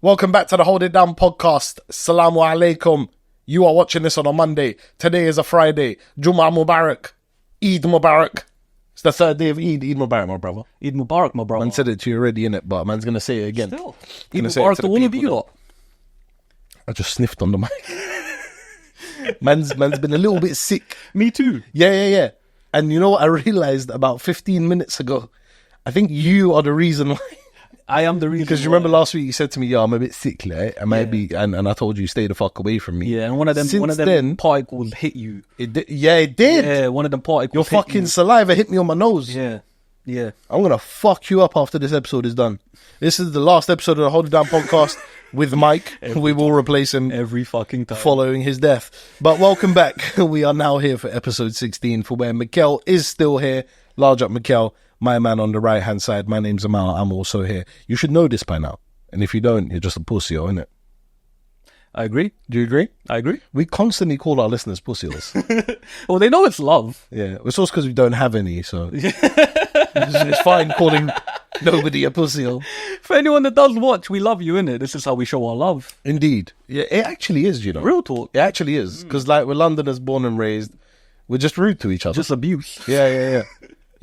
Welcome back to the Hold It Down podcast. Assalamu alaikum. You are watching this on a Monday. Today is a Friday. Jum'ah Mubarak. Eid Mubarak. It's the third day of Eid. Eid Mubarak, my brother. Eid Mubarak, my brother. Man said it to you already, innit? But man's going to say it again. Still. Eid Mubarak to all of you lot. I just sniffed on the mic. man's been a little bit sick. Me too. Yeah. And you know what I realised about 15 minutes ago? I think you are the reason why. I am the reason. Because you remember last week you said to me, "Yo, I'm a bit sick, right? I might be," and I told you, "Stay the fuck away from me." Yeah, and one of them particles hit you. It did. Yeah, one of them particles. Your fucking saliva hit me on my nose. Yeah. I'm gonna fuck you up after this episode is done. This is the last episode of the Hold It Down podcast with Mayk. We will replace him every fucking time following his death. But welcome back. We are now here for episode 16, for where Mikel is still here. Large up Mikel. My man on the right-hand side, my name's Emal, I'm also here. You should know this by now. And if you don't, you're just a pussy, innit? I agree. Do you agree? I agree. We constantly call our listeners pussyless. Well, they know it's love. Yeah, it's also because we don't have any, so it's fine calling nobody a pussy. For anyone that does watch, we love you, innit? This is how we show our love. Indeed. Yeah, it actually is, you know. Real talk. It actually is. Because like we're Londoners born and raised, we're just rude to each other. Just abuse. Yeah.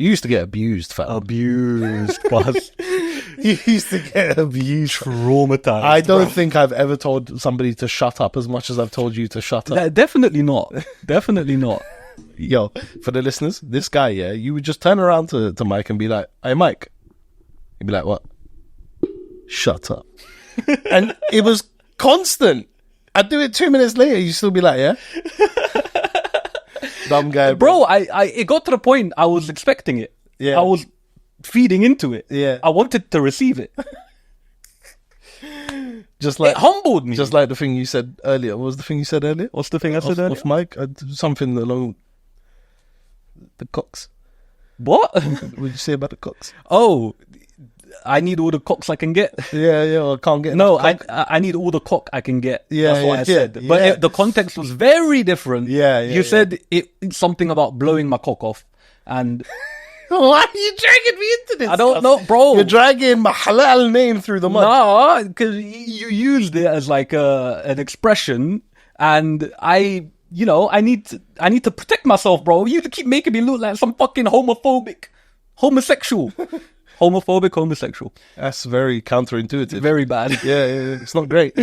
You used to get abused, fam. Abused, boss. You used to get abused. Traumatized. I don't think I've ever told somebody to shut up as much as I've told you to shut up. Definitely not. Definitely not. Yo, for the listeners, this guy, yeah, you would just turn around to Mike and be like, "Hey, Mike." He'd be like, "What?" "Shut up." And it was constant. I'd do it 2 minutes later, you'd still be like, "Yeah?" Dumb guy, bro. It got to the point I was expecting it. Yeah. I was feeding into it. Yeah. I wanted to receive it. Just like it humbled me. Just like the thing you said earlier. What was the thing you said earlier? What's the thing I said earlier? Off Mike? Something along the cocks. What? What did you say about the cocks? Oh, I need all the cocks I can get. Yeah, I can't get no, I need all the cock I can get. Yeah, that's what I said. Yeah. But the context was very different. Yeah. You said it's something about blowing my cock off. And why are you dragging me into this? I don't know, bro. You're dragging my halal name through the mud. No, because you used it as like an expression, and I need to protect myself, bro. You keep making me look like some fucking homosexual. Homosexual. That's very counterintuitive. Very bad. Yeah, it's not great.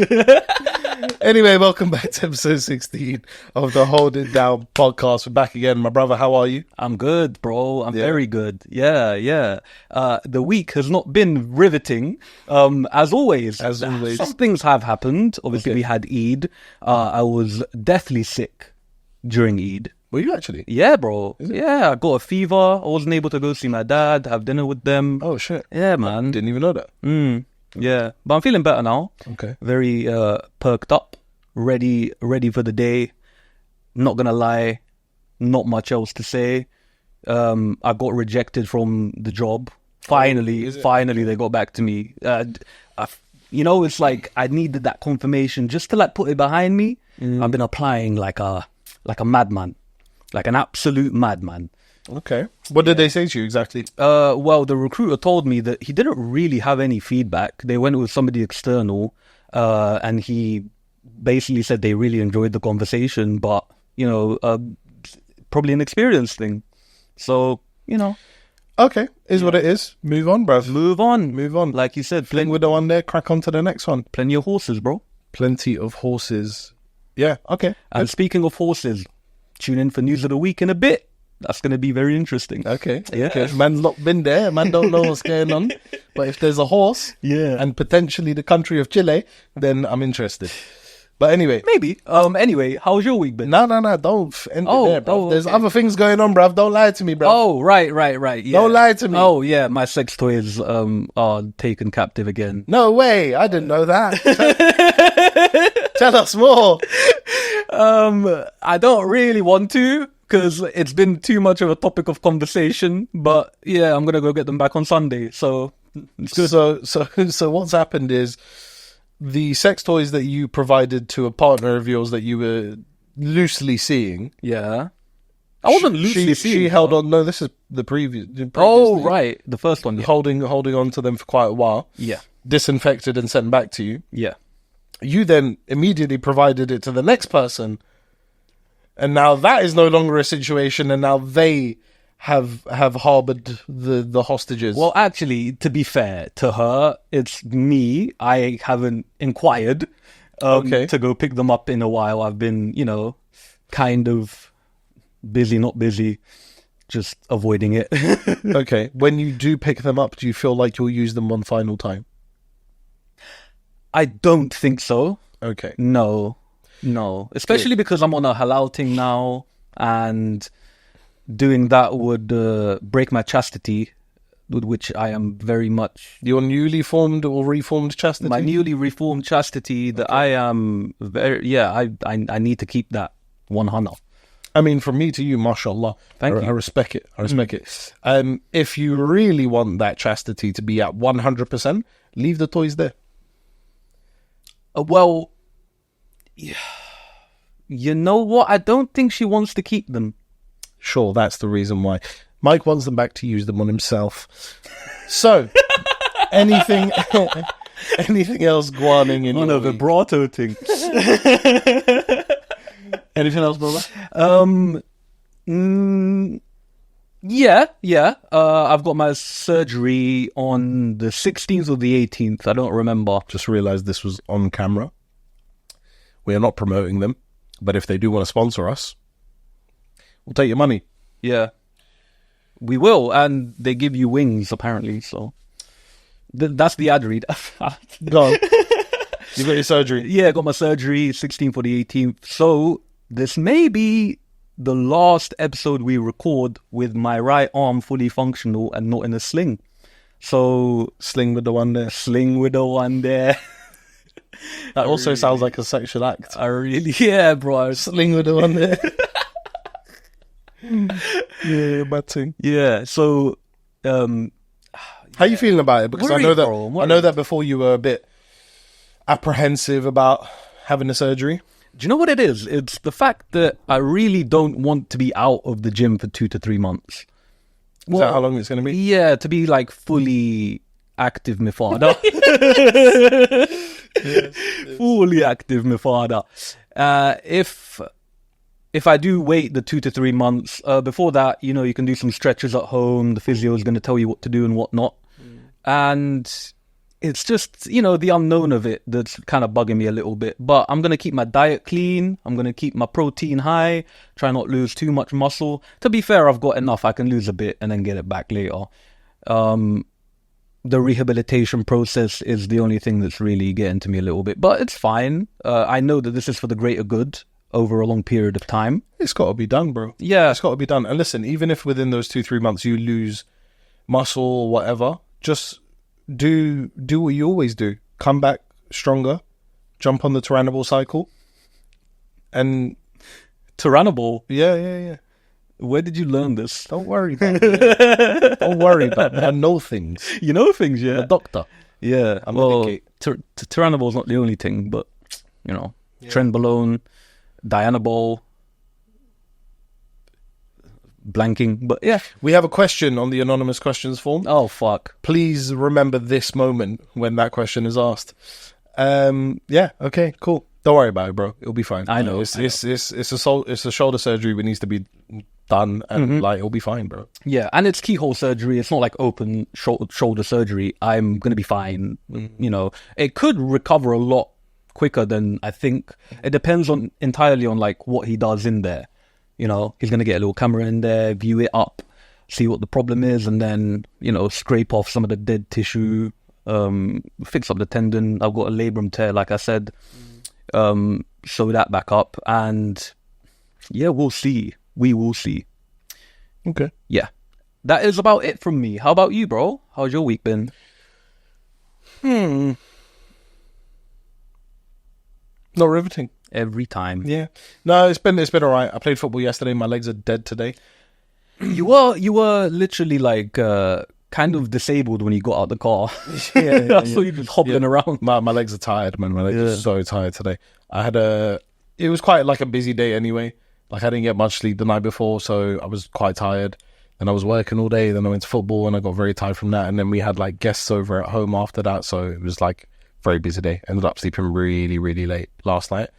Anyway, welcome back to episode 16 of the Hold It Down podcast. We're back again. My brother, how are you? I'm good, bro. I'm very good. Yeah. The week has not been riveting, as always. Some things have happened. Obviously, we had Eid. I was deathly sick during Eid. Were you actually? Yeah, bro. Yeah, I got a fever. I wasn't able to go see my dad, have dinner with them. Oh, shit. Yeah, man. Didn't even know that. Yeah, but I'm feeling better now. Okay. Very perked up, ready for the day. Not gonna lie, not much else to say. I got rejected from the job. Finally, they got back to me. It's like I needed that confirmation just to like put it behind me. I've been applying like a madman. Like an absolute madman. Okay. What did they say to you exactly? Well, the recruiter told me that he didn't really have any feedback. They went with somebody external, and he basically said they really enjoyed the conversation, but, probably an experience thing. So, Okay, what it is. Move on, bruv. Move on. Like you said, fling with the one there, crack on to the next one. Plenty of horses, bro. Plenty of horses. Yeah, okay. And speaking of horses, tune in for News of the Week in a bit. That's going to be very interesting. Okay. Yeah. Okay. Man's not been there. Man don't know what's going on. But if there's a horse and potentially the country of Chile, then I'm interested. But anyway. Maybe. Anyway, how's your week been? No. Don't end it there, bro. There's other things going on, bruv. Don't lie to me, bro. Oh, right. Yeah. Don't lie to me. Oh, yeah. My sex toys are taken captive again. No way. I didn't know that. Tell us more. I don't really want to, because it's been too much of a topic of conversation. But yeah, I'm gonna go get them back on Sunday. So it's good. So what's happened is the sex toys that you provided to a partner of yours that you were loosely seeing. Yeah. I wasn't loosely seeing. She held on. No, this is the previous. Oh, right. The first one. Yeah. Holding on to them for quite a while. Yeah. disinfected and sent back to you. Yeah. You then immediately provided it to the next person, and now that is no longer a situation, and now they have harbored the hostages. Well, actually, to be fair to her, it's me. I haven't inquired to go pick them up in a while. I've been, kind of busy, not busy, just avoiding it. Okay. When you do pick them up, do you feel like you'll use them one final time? I don't think so. Okay. No. Especially because I'm on a halal thing now, and doing that would break my chastity, with which I am very much... Your newly formed or reformed chastity? My newly reformed chastity, that I am very... Yeah, I need to keep that 100. I mean, from me to you, mashallah. Thank you. I respect it. It. If you really want that chastity to be at 100%, leave the toys there. Well, you know what? I don't think she wants to keep them. Sure, that's the reason why. Mayk wants them back to use them on himself. So, anything else guaning in your week? vibrato thing. Anything else, brother? Yeah. I've got my surgery on the 16th or the 18th. I don't remember. Just realised this was on camera. We are not promoting them, but if they do want to sponsor us, we'll take your money. Yeah, we will, and they give you wings apparently. So that's the ad read. Go on. You got your surgery. Yeah, I got my surgery 16th or the 18th. So this may be the last episode we record with my right arm fully functional and not in a sling. So Sling with the one there. Sling with the one there. That also sounds like a sexual act. Yeah, bro. Sling with the one there. Yeah, bad thing. Yeah, so how you feeling about it? Because I know that before you were a bit apprehensive about having the surgery. Do you know what it is? It's the fact that I really don't want to be out of the gym for 2 to 3 months. Is that how long it's going to be? Yeah, to be like fully active my father. Fully active my father. If I do wait the 2 to 3 months, before that, you can do some stretches at home. The physio is going to tell you what to do and what not. And it's just, the unknown of it that's kind of bugging me a little bit. But I'm going to keep my diet clean. I'm going to keep my protein high. Try not lose too much muscle. To be fair, I've got enough. I can lose a bit and then get it back later. The rehabilitation process is the only thing that's really getting to me a little bit. But it's fine. I know that this is for the greater good over a long period of time. It's got to be done, bro. Yeah. It's got to be done. And listen, even if within those 2-3 months you lose muscle or whatever, just do what you always do. Come back stronger, jump on the Tyrannoball cycle, and... Tyrannoball? Yeah. Where did you learn this? Don't worry about it. Don't worry about it. I know things. You know things, yeah. I'm a doctor. Yeah. I'm Tyrannoball's not the only thing, but, Trenbolone, Dianabol, blanking, but yeah. We have a question on the anonymous questions form. Oh, fuck. Please remember this moment when that question is asked. Yeah, okay, cool. Don't worry about it, bro. It'll be fine. I know. It's a shoulder surgery that needs to be done, and it'll be fine, bro. Yeah, and it's keyhole surgery. It's not like open shoulder surgery. I'm gonna be fine. It could recover a lot quicker than I think. It depends entirely on like what he does in there. He's going to get a little camera in there, view it up, see what the problem is, and then, scrape off some of the dead tissue, fix up the tendon. I've got a labrum tear, like I said, sew that back up, and yeah, we'll see. We will see. Okay. Yeah. That is about it from me. How about you, bro? How's your week been? Not riveting. Every time. Yeah. No, it's been all right. I played football yesterday. My legs are dead today. You were literally like kind of disabled when you got out the car. Yeah. I saw you just hobbling around. My legs are tired, man. My legs are so tired today. It was quite like a busy day anyway. Like I didn't get much sleep the night before, so I was quite tired. and I was working all day. Then I went to football, and I got very tired from that. And then we had like guests over at home after that, so it was like very busy day. Ended up sleeping really, really late last night.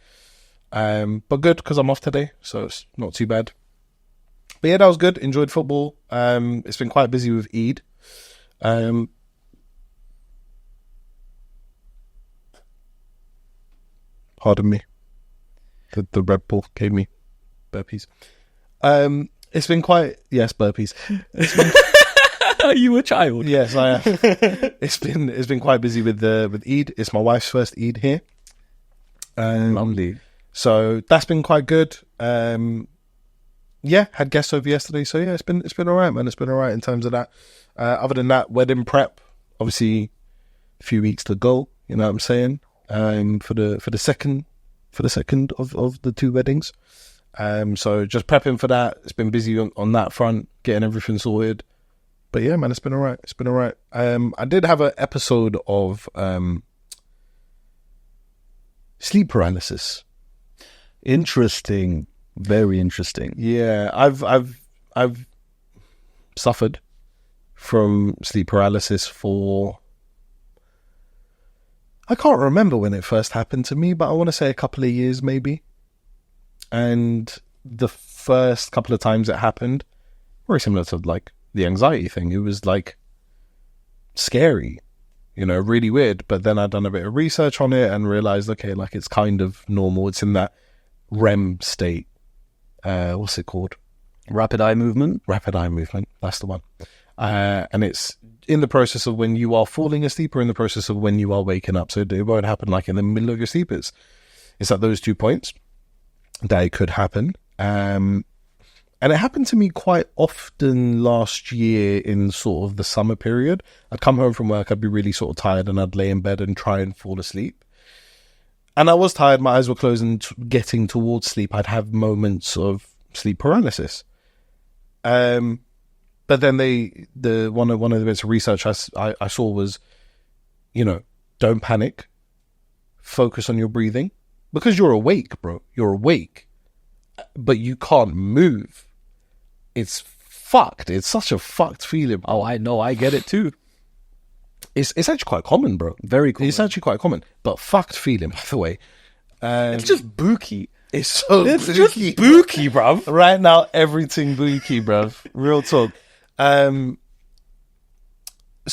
But good because I'm off today, so it's not too bad. But yeah, that was good. Enjoyed football. It's been quite busy with Eid. Pardon me. The Red Bull gave me burpees. It's been quite... Yes, burpees. Are you a child? Yes, I am. It's been quite busy with Eid. It's my wife's first Eid here. Lovely. So that's been quite good. Yeah, had guests over yesterday. So yeah, it's been all right, man. It's been all right in terms of that. Other than that, wedding prep. Obviously, a few weeks to go. You know what I'm saying? For the second of the two weddings. So just prepping for that. It's been busy on that front, getting everything sorted. But yeah, man, it's been all right. It's been all right. I did have an episode of sleep paralysis. Interesting. Very interesting. Yeah, I've suffered from sleep paralysis for... I can't remember when it first happened to me, but I want to say a couple of years maybe. And the first couple of times it happened, very similar to like the anxiety thing. It was like scary, you know, really weird. But then I'd done a bit of research on it and realized, okay, like it's kind of normal. It's in that REM state. What's it called? Rapid eye movement. Rapid eye movement. That's the one. And it's in the process of when you are falling asleep or in the process of when you are waking up. So it won't happen like in the middle of your sleep. It's at those 2 points that it could happen. And it happened to me quite often last year in sort of the summer period. I'd come home from work, I'd be really sort of tired, and I'd lay in bed and try and fall asleep. And I was tired, my eyes were closed, and getting towards sleep, I'd have moments of sleep paralysis. But then one of the bits of research I saw was, you know, don't panic, focus on your breathing, because you're awake, bro. You're awake, but you can't move. It's fucked. It's such a fucked feeling, bro. Oh, I know. I get it too. It's actually quite common, bro. Very common. It's actually quite common, but fucked feeling, by the way. It's just booky. It's Just booky, bruv. Right now, everything booky, bruv. Real talk. So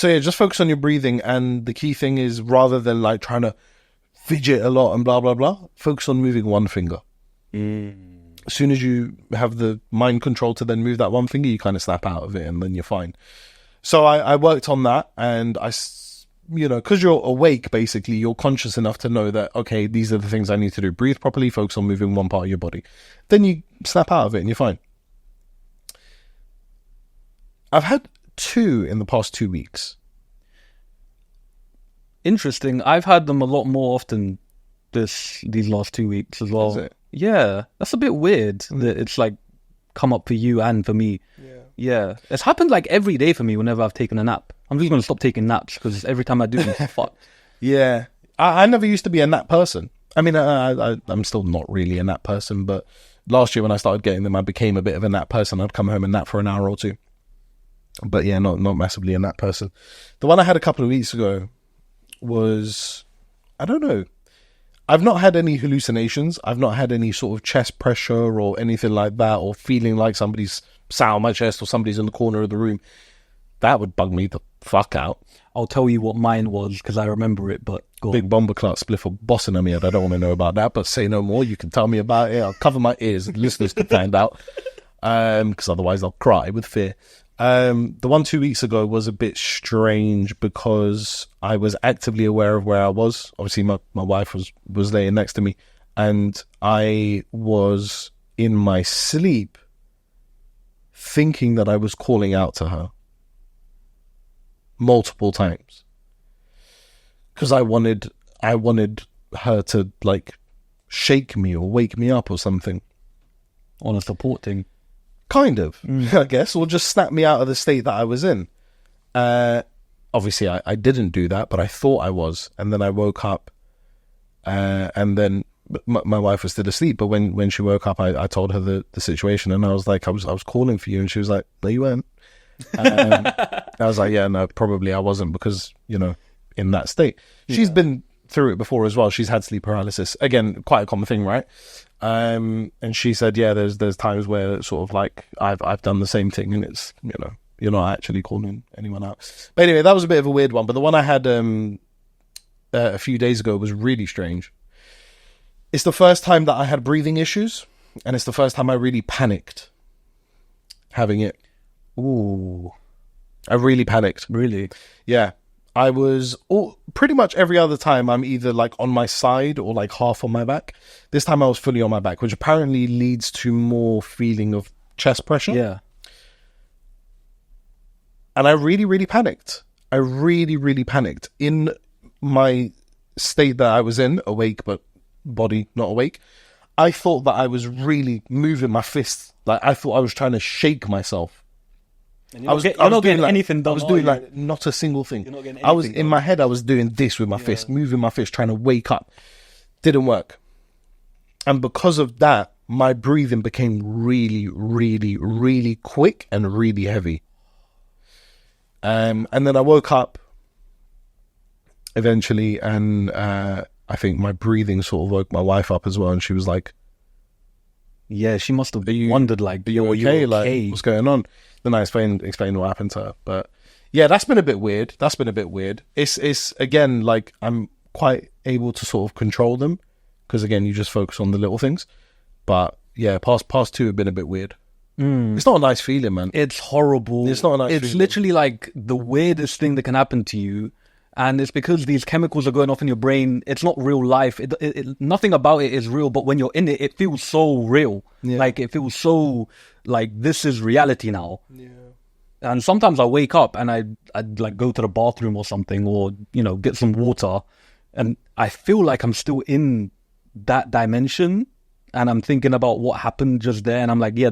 yeah, just focus on your breathing, and the key thing is, rather than like trying to fidget a lot and blah blah blah, focus on moving one finger. As soon as you have the mind control to then move that one finger, you kind of snap out of it, and then you're fine. So I worked on that, and you know, because you're awake, basically, you're conscious enough to know that, okay, these are the things I need to do. Breathe properly, focus on moving one part of your body. Then you snap out of it and you're fine. I've had 2 in the past 2 weeks. Interesting. I've had them a lot more often these last 2 weeks as well. Is it? Yeah. That's a bit weird that it's like come up for you and for me. Yeah. It's happened like every day for me whenever I've taken a nap. I'm just going to stop taking naps because every time I do, it's fucked. Yeah. I never used to be a nap person. I mean, I'm still not really a nap person, but last year when I started getting them, I became a bit of a nap person. I'd come home and nap for an hour or two. But yeah, not massively a nap person. The one I had a couple of weeks ago was, I don't know. I've not had any hallucinations. I've not had any sort of chest pressure or anything like that, or feeling like somebody's sat on my chest or somebody's in the corner of the room. That would bug me the fuck out. I'll tell you what mine was because I remember it, but go Big on. bomber clot spliff or bossing on me. I don't want to know about that, but say no more. You can tell me about it. I'll cover my ears. Listeners can find out. Because otherwise I'll cry with fear. The one 2 weeks ago was a bit strange because I was actively aware of where I was. Obviously, my wife was laying next to me, and I was in my sleep thinking that I was calling out to her multiple times because I wanted her to like shake me or wake me up or something. On a support thing. Kind of, I guess, or just snap me out of the state that I was in. Obviously, I didn't do that, but I thought I was. And then I woke up, and then my wife was still asleep, but when she woke up, I told her the situation, and I was like, I was calling for you, and she was like, no, you weren't. I was like, yeah, no, probably I wasn't, because, you know, in that state. She's been through it before as well. She's had sleep paralysis. Again, quite a common thing, right? And she said, yeah, there's times where it's sort of like I've done the same thing, and it's, you know, you're not actually calling anyone out. But anyway, that was a bit of a weird one. But the one I had a few days ago was really strange. It's the first time that I had breathing issues, and it's the first time I really panicked having it. Ooh. I really panicked. Really? Yeah. I was pretty much every other time I'm either like on my side or like half on my back. This time I was fully on my back, which apparently leads to more feeling of chest pressure. Yeah. And I really, really panicked. I really, really panicked. In my state that I was in, awake but body not awake, I thought that I was really moving my fists. Like, I thought I was trying to shake myself. You're not getting anything done. I was doing like not a single thing. You're not getting I was anything in done. my head. I was doing this with my fist, moving my fist, trying to wake up. Didn't work, and because of that, my breathing became really, really, really quick and really heavy. And then I woke up eventually, and I think my breathing sort of woke my wife up as well, and she was like, yeah, she must have wondered, like, are you okay? Like, what's going on? Then I explained what happened to her. But yeah, that's been a bit weird. It's again, like, I'm quite able to sort of control them, because again, you just focus on the little things. But yeah, past two have been a bit weird. It's not a nice feeling, man. It's horrible. It's not a nice It's feeling. literally like the weirdest thing that can happen to you. And it's because these chemicals are going off in your brain. It's not real life. Nothing about it is real. But when you're in it, it feels so real. Yeah. Like, it feels so like this is reality now. Yeah. And sometimes I wake up and I'd like go to the bathroom or something, or, you know, get some water, and I feel like I'm still in that dimension, and I'm thinking about what happened just there, and I'm like, yeah,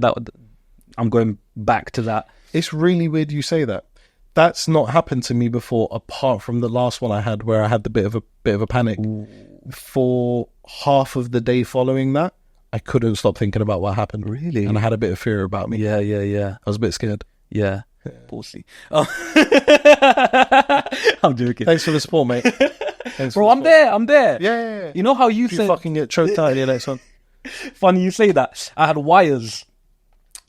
I'm going back to that. It's really weird you say that. That's not happened to me before, apart from the last one I had, where I had the bit of a panic. Ooh. For half of the day following that, I couldn't stop thinking about what happened. Really? And I had a bit of fear about me. Yeah. I was a bit scared. Yeah. Pussy. Oh. I'm joking. Thanks for the support, mate. Bro, I'm there. Yeah. You know how you if said... you fucking get choked out in the next one. Funny you say that. I had wires,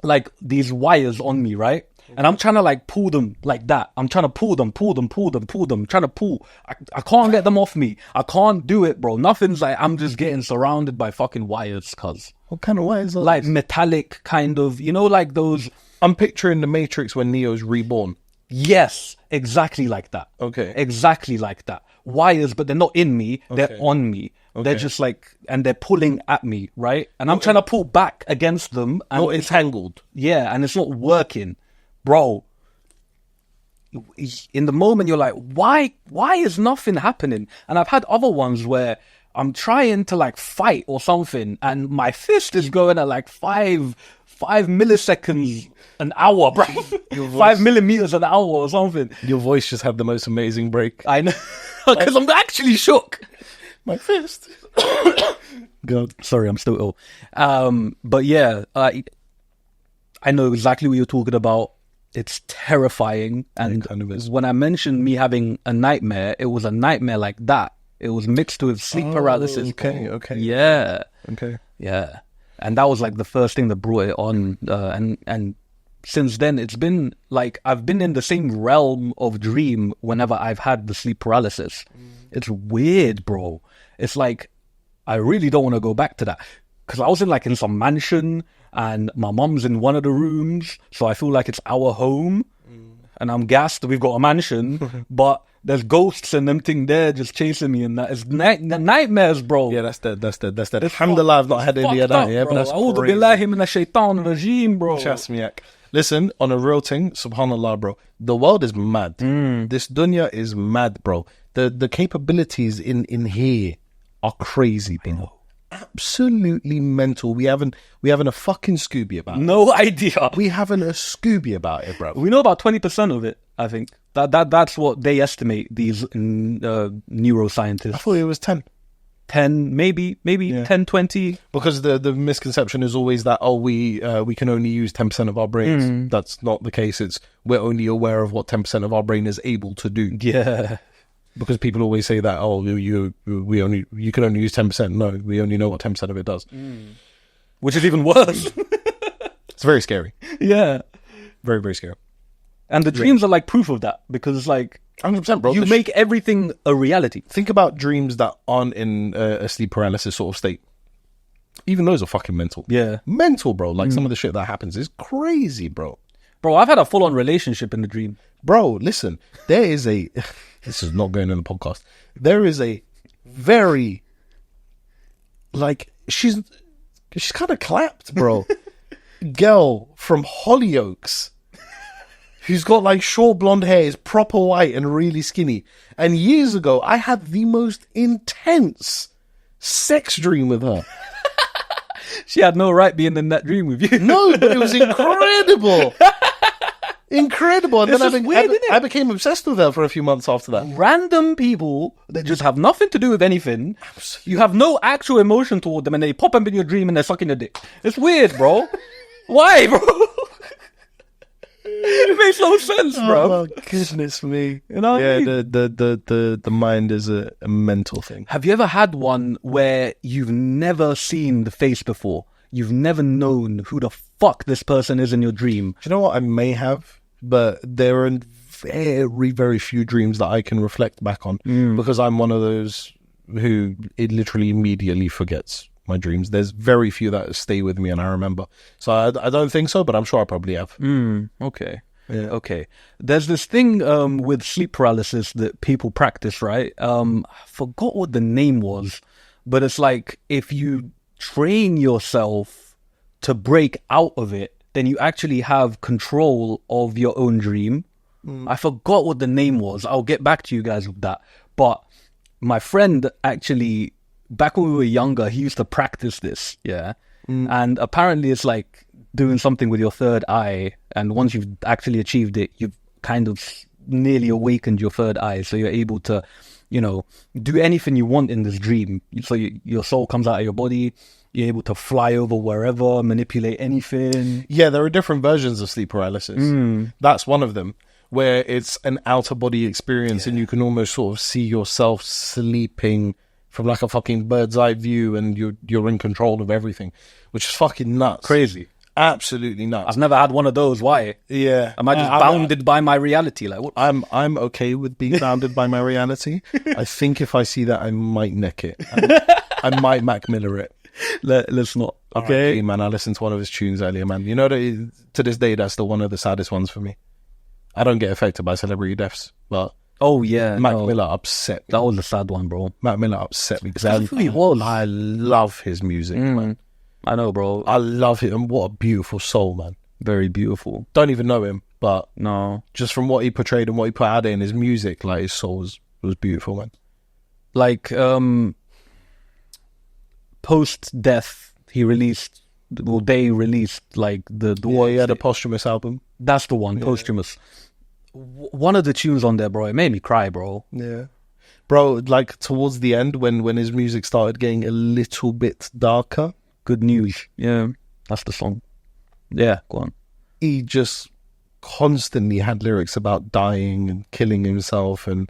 like these wires on me, right? And I'm trying to like pull them like that. I'm trying to pull them. Trying to pull. I can't get them off me. I can't do it, bro. Nothing's like, I'm just getting surrounded by fucking wires, cuz. What kind of wires are like those? Metallic kind of, you know, like those. I'm picturing the Matrix when Neo's reborn. Yes, exactly like that. Okay. Exactly like that. Wires, but they're not in me. They're Okay. on me. Okay. They're just like, and they're pulling at me, right? And I'm trying to pull back against them. And Not entangled. yeah, and it's not working. Bro, in the moment you're like, why is nothing happening? And I've had other ones where I'm trying to like fight or something, and my fist is going at like 5 milliseconds an hour, bro. 5 millimeters an hour or something. Your voice just had the most amazing break. I know, because I'm actually shook. My fist. God, sorry, I'm still ill. But yeah, I know exactly what you're talking about. It's terrifying. And It kind of is. when I mentioned me having a nightmare, it was a nightmare like that. It was mixed with sleep paralysis. Okay. Yeah. Okay. Yeah. And that was like the first thing that brought it on. And since then, it's been like I've been in the same realm of dream whenever I've had the sleep paralysis. It's weird, bro. It's like I really don't want to go back to that. Because I was in some mansion, and my mum's in one of the rooms, so I feel like it's our home. And I'm gassed that we've got a mansion, but there's ghosts and them thing there just chasing me, and that is nightmares, bro. Yeah, that's dead. Alhamdulillah, I've not had any of that. Yeah, but that's A'udhu crazy. billahi minash shaitan regime, bro. Trust me, yak. Listen, on a real thing, subhanallah, bro. The world is mad. This dunya is mad, bro. The capabilities in here are crazy, bro. Absolutely mental. We haven't a fucking Scooby about it. No idea. We haven't a Scooby about it, bro. We know about 20% of it, I think. That's what they estimate, these neuroscientists. I thought it was 10. 10, maybe 10, 20. Because the misconception is always that, we can only use 10% of our brains. That's not the case. It's we're only aware of what 10% of our brain is able to do. Yeah. Because people always say that, you can only use 10%. No, we only know what 10% of it does. Which is even worse. It's very scary. Yeah. Very, very scary. And the dreams are like proof of that, because it's like 100%, bro. you make everything a reality. Think about dreams that aren't in a sleep paralysis sort of state. Even those are fucking mental. Yeah. Mental, bro. Like some of the shit that happens is crazy, bro. Bro, I've had a full-on relationship in the dream. Bro, listen. There is a... This is not going in the podcast. There is a very... Like, she's kind of clapped, bro. Girl from Hollyoaks who's got like short blonde hair, is proper white and really skinny. And years ago, I had the most intense sex dream with her. She had no right being in that dream with you. No, but it was incredible. Incredible. And It's then just weird, isn't it? I became obsessed with her for a few months after that. Random people that just have nothing to do with anything. You have no actual emotion toward them, and they pop up in your dream and they're sucking your dick. It's weird, bro. Why, bro? It makes no sense, bro. Oh, goodness me. You know what I mean? The mind is a mental thing. Have you ever had one where you've never seen the face before? You've never known who the fuck this person is in your dream? Do you know what? I may have, but there are very, very few dreams that I can reflect back on because I'm one of those who it literally immediately forgets my dreams. There's very few that stay with me and I remember. So I don't think so, but I'm sure I probably have. Okay. Yeah. Okay. There's this thing with sleep paralysis that people practice, right? I forgot what the name was, but it's like if you train yourself to break out of it, then you actually have control of your own dream. I forgot what the name was. I'll get back to you guys with that. But my friend actually, back when we were younger, he used to practice this, yeah? And apparently it's like doing something with your third eye, and once you've actually achieved it, you've kind of nearly awakened your third eye, so you're able to, you know, do anything you want in this dream. So your soul comes out of your body, you're able to fly over wherever, manipulate anything. Yeah, there are different versions of sleep paralysis. That's one of them, where it's an outer body experience and you can almost sort of see yourself sleeping from like a fucking bird's eye view, and you're in control of everything, which is fucking nuts. Crazy. Absolutely nuts. I've never had one of those. Why? Yeah. Am I just bounded by my reality? Like, what? I'm okay with being bounded by my reality. I think if I see that, I might neck it. I might Mac Miller it. Let's not. Okay, man. I listened to one of his tunes earlier, man. You know that to this day, that's still one of the saddest ones for me. I don't get affected by celebrity deaths, but oh yeah, Mac Miller upset me. That was a sad one, bro. Mac Miller upset me because I love his music, man. I know, bro. I love him. What a beautiful soul, man. Very beautiful. Don't even know him, but no, just from what he portrayed and what he put out in his music, like his soul was beautiful, man. Like post death, they released like the he had a posthumous album. That's the one, posthumous. One of the tunes on there, bro, it made me cry, bro. Yeah. Bro, like towards the end when his music started getting a little bit darker. Good News. Yeah, that's the song. Yeah, go on. He just constantly had lyrics about dying and killing himself, and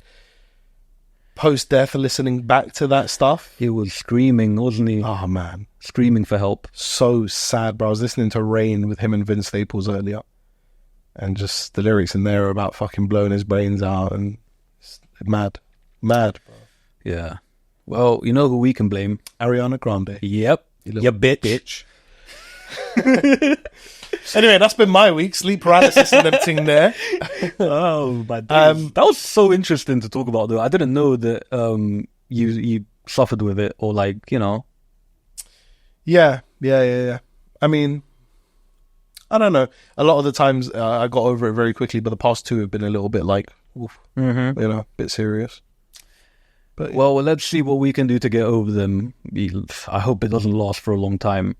post-death listening back to that stuff. He was screaming, wasn't he? Oh, man. Screaming for help. So sad, bro. I was listening to Rain with him and Vince Staples earlier, and just the lyrics in there are about fucking blowing his brains out, and it's mad, bro. Yeah. Well, you know who we can blame? Ariana Grande. Yep. You bitch. Anyway, that's been my week. Sleep paralysis and everything there. Oh, my days. That was so interesting to talk about, though. I didn't know that you suffered with it, or like, you know. Yeah. I mean, I don't know. A lot of the times I got over it very quickly, but the past two have been a little bit like, oof, you know, a bit serious. But well, let's see what we can do to get over them. I hope it doesn't last for a long time.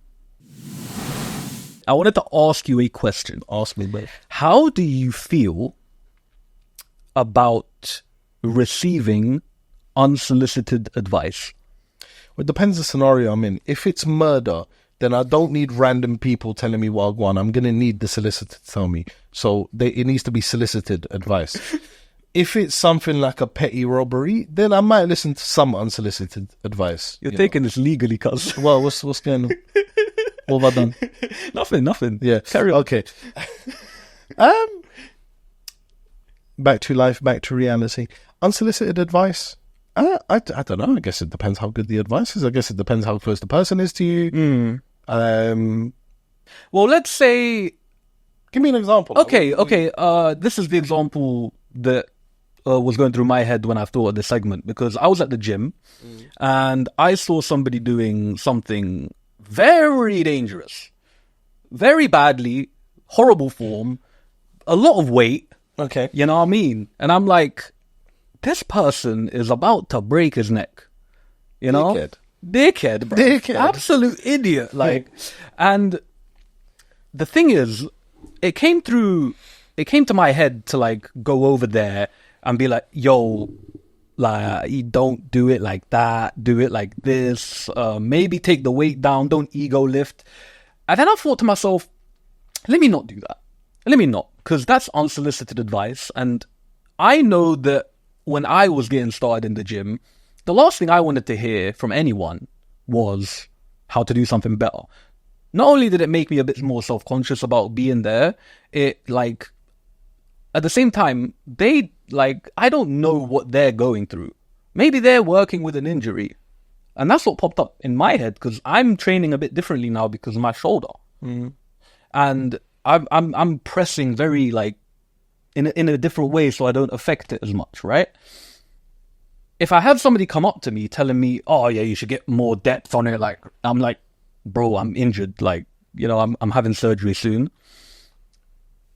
I wanted to ask you a question. Ask me, babe. How do you feel about receiving unsolicited advice? It depends the scenario I'm in. If it's murder, then I don't need random people telling me what I want. I'm going to need the solicitor to tell me. So it needs to be solicited advice. If it's something like a petty robbery, then I might listen to some unsolicited advice. You're taking this legally, cuz. Well, what's going on? What have I done? Nothing. Yeah. Carry on. Okay. Back to life, back to reality. Unsolicited advice. I don't know. I guess it depends how good the advice is. I guess it depends how close the person is to you. Well, let's say... Give me an example. Okay. This is the example that was going through my head when I thought of this segment, because I was at the gym and I saw somebody doing something very dangerous, very badly, horrible form, a lot of weight. Okay. You know what I mean? And I'm like, this person is about to break his neck. You know? Dickhead, bro. Dickhead. Absolute idiot. Like, and the thing is, it came to my head to like go over there and be like, yo, like, you don't do it like that. Do it like this. Maybe take the weight down. Don't ego lift. And then I thought to myself, let me not do that. Let me not. Because that's unsolicited advice. And I know that when I was getting started in the gym, the last thing I wanted to hear from anyone was how to do something better. Not only did it make me a bit more self-conscious about being there, it like, at the same time, I don't know what they're going through. Maybe they're working with an injury. And that's what popped up in my head, because I'm training a bit differently now because of my shoulder. And I'm pressing very like in a different way so I don't affect it as much, right? If I have somebody come up to me telling me, oh yeah, you should get more depth on it, like, I'm like, bro, I'm injured, like, you know, I'm having surgery soon.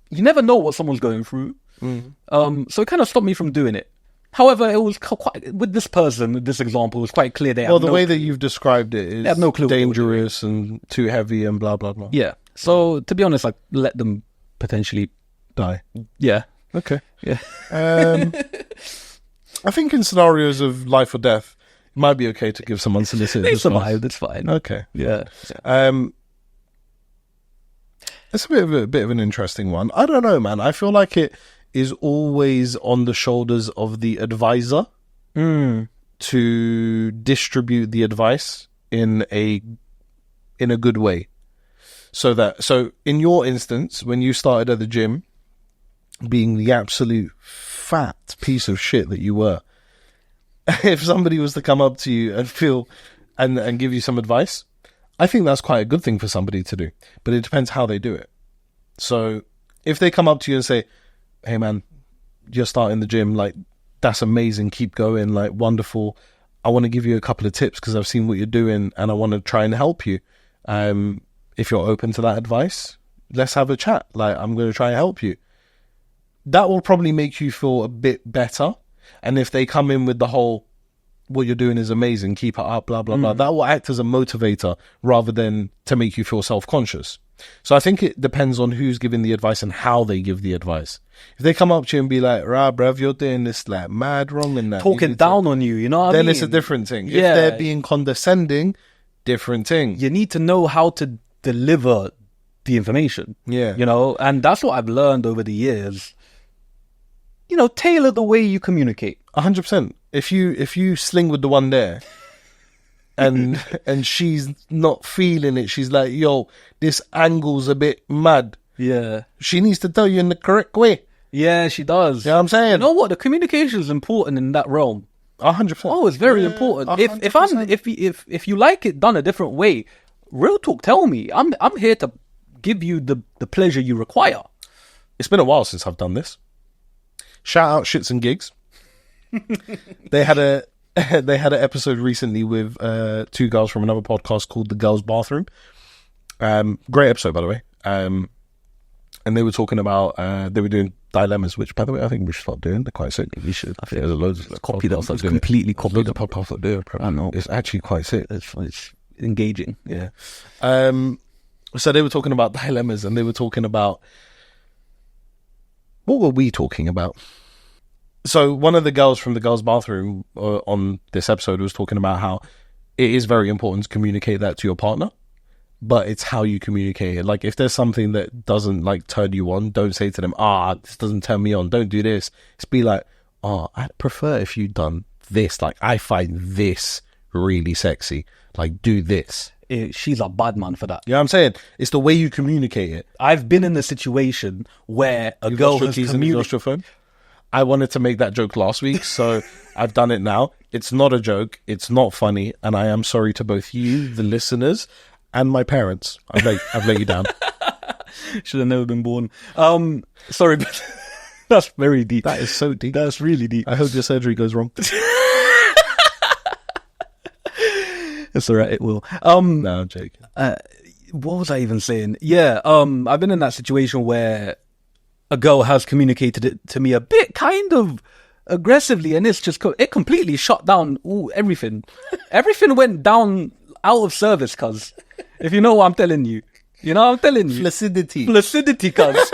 You never know what someone's going through. So it kind of stopped me from doing it. However, it was quite, with this person, with this example, it was quite clear they the way that you've described it is they have no clue dangerous and too heavy and blah, blah, blah. Yeah. So, to be honest, like, let them potentially die. Yeah. Okay. Yeah. I think in scenarios of life or death, it might be okay to give some unsolicited They advice. survived, it's fine. Okay. Yeah. It's a bit of an interesting one. I don't know, man. I feel like it is always on the shoulders of the advisor to distribute the advice in a good way. So in your instance, when you started at the gym, being the absolute fat piece of shit that you were, if somebody was to come up to you and feel and give you some advice, I think that's quite a good thing for somebody to do. But it depends how they do it. So if they come up to you and say, hey man, you're starting the gym, like, that's amazing, keep going, like, wonderful, I want to give you a couple of tips because I've seen what you're doing and I want to try and help you. If you're open to that advice, let's have a chat. Like, I'm going to try and help you. That will probably make you feel a bit better. And if they come in with the whole, what you're doing is amazing, keep it up, blah, blah, blah, that will act as a motivator rather than to make you feel self-conscious. So I think it depends on who's giving the advice and how they give the advice. If they come up to you and be like, rah, bruv, you're doing this like mad wrong and that, talking down on you, you know what I mean? Then it's a different thing. Yeah. If they're being condescending, different thing. You need to know how to deliver the information. Yeah. You know, and that's what I've learned over the years. You know, tailor the way you communicate. 100%. If you sling with the one there and she's not feeling it, she's like, yo, this angle's a bit mad. Yeah. She needs to tell you in the correct way. Yeah, she does. You know what I'm saying? You know what? The communication is important in that realm. 100%. Oh, it's very important. 100%. If you like it done a different way, real talk, tell me. I'm here to give you the pleasure you require. It's been a while since I've done this. Shout out Shits and Gigs. They had an episode recently with two girls from another podcast called The Girls' Bathroom. Great episode, by the way. And they were talking about they were doing dilemmas, which, by the way, I think we should start doing. They're quite sick. We should. I think there's loads of copy that. It's completely copied. Loads of podcasts that do it. I know. It's actually quite sick. It's engaging. Yeah. So they were talking about dilemmas, and they were talking about, what were we talking about? So one of the girls from The Girls' Bathroom on this episode was talking about how it is very important to communicate that to your partner, but it's how you communicate it. Like, if there's something that doesn't like turn you on, don't say to them, this doesn't turn me on, don't do this. Just be like, I'd prefer if you'd done this. Like, I find this really sexy. Like, do this. She's a bad man for that. You know what I'm saying? It's the way you communicate it. I've been in a situation where a girl has lost your phone. I wanted to make that joke last week, so I've done it now. It's not a joke. It's not funny. And I am sorry to both you, the listeners, and my parents. I've let you down. Should have never been born. Sorry, but that's very deep. That is so deep. That's really deep. I hope your surgery goes wrong. It's all right, it will. No, I'm joking. What was I even saying? Yeah, I've been in that situation where a girl has communicated it to me a bit kind of aggressively, and it completely shut down everything. Everything went down out of service, cuz. If you know what I'm telling you. You know what I'm telling you? Flaccidity, cuz.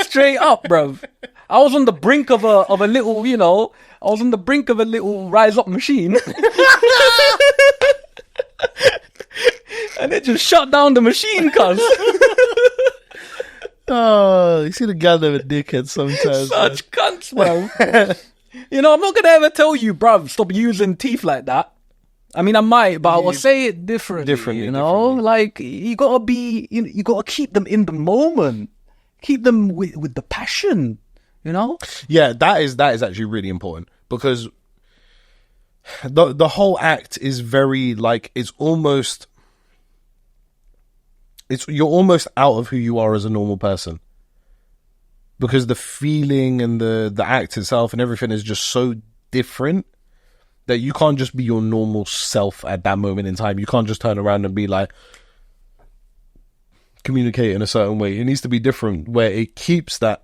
Straight up, bruv. I was on the brink of a little, I was on the brink of a little rise up machine. And it just shut down the machine, cuz. You see the guy that a dickhead sometimes. Such cunts, bro. I'm not going to ever tell you, bruv, stop using teeth like that. I mean, I might, but I will say it differently, Like, you got to be, you got to keep them in the moment. Keep them with the passion, Yeah, that is actually really important, because the whole act is very, like, you're almost out of who you are as a normal person, because the feeling and the act itself and everything is just so different that you can't just be your normal self at that moment in time. You can't just turn around and be like, communicate in a certain way. It needs to be different, where it keeps that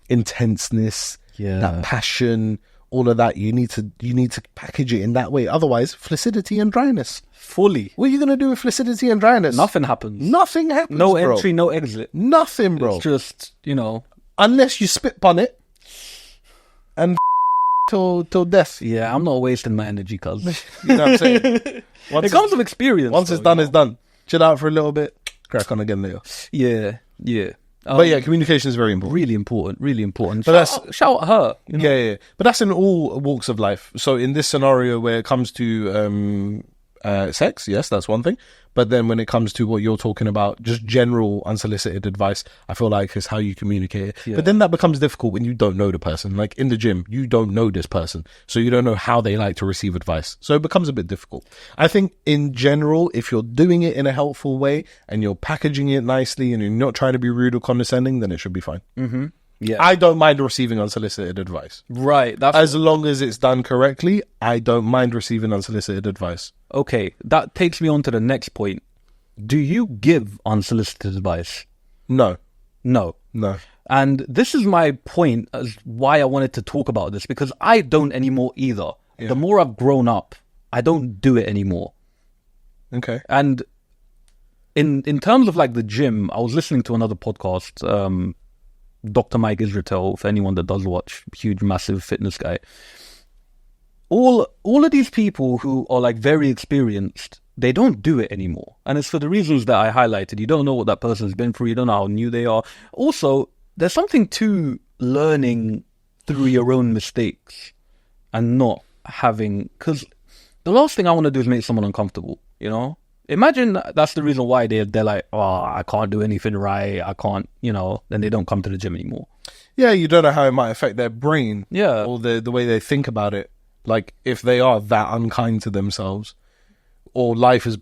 intenseness, that passion, all of that. You need to package it in that way. Otherwise, flaccidity and dryness. Fully. What are you going to do with flaccidity and dryness? Nothing happens. Nothing happens, No bro. entry, no exit. Nothing, bro. It's just, Unless you spit on it and till death. Yeah, I'm not wasting my energy, cuz. You know what I'm saying? It comes with experience. Once it's done, it's done. Chill out for a little bit. Crack on again later. Yeah. But yeah, communication is very important. Really important. But shout at her. Yeah. But that's in all walks of life. So in this scenario where it comes to sex, yes, that's one thing. But then when it comes to what you're talking about, just general unsolicited advice, I feel like is how you communicate it. Yeah. But then that becomes difficult when you don't know the person. Like in the gym, you don't know this person, so you don't know how they like to receive advice. So it becomes a bit difficult. I think in general, if you're doing it in a helpful way and you're packaging it nicely and you're not trying to be rude or condescending, then it should be fine. Mm-hmm. Yeah, I don't mind receiving unsolicited advice. Right. As long as it's done correctly, I don't mind receiving unsolicited advice. Okay, that takes me on to the next point. Do you give unsolicited advice? No. And this is my point as why I wanted to talk about this, because I don't anymore either. Yeah. The more I've grown up, I don't do it anymore. Okay. And in terms of like the gym, I was listening to another podcast, Dr. Mayk Israel, for anyone that does watch, huge, massive fitness guy. All of these people who are like very experienced, they don't do it anymore. And it's for the reasons that I highlighted. You don't know what that person's been through. You don't know how new they are. Also, there's something to learning through your own mistakes and not having... Because the last thing I want to do is make someone uncomfortable, Imagine that's the reason why they're like, I can't do anything right. I can't, then they don't come to the gym anymore. Yeah, you don't know how it might affect their brain. Yeah. Or the way they think about it. Like, if they are that unkind to themselves, or life has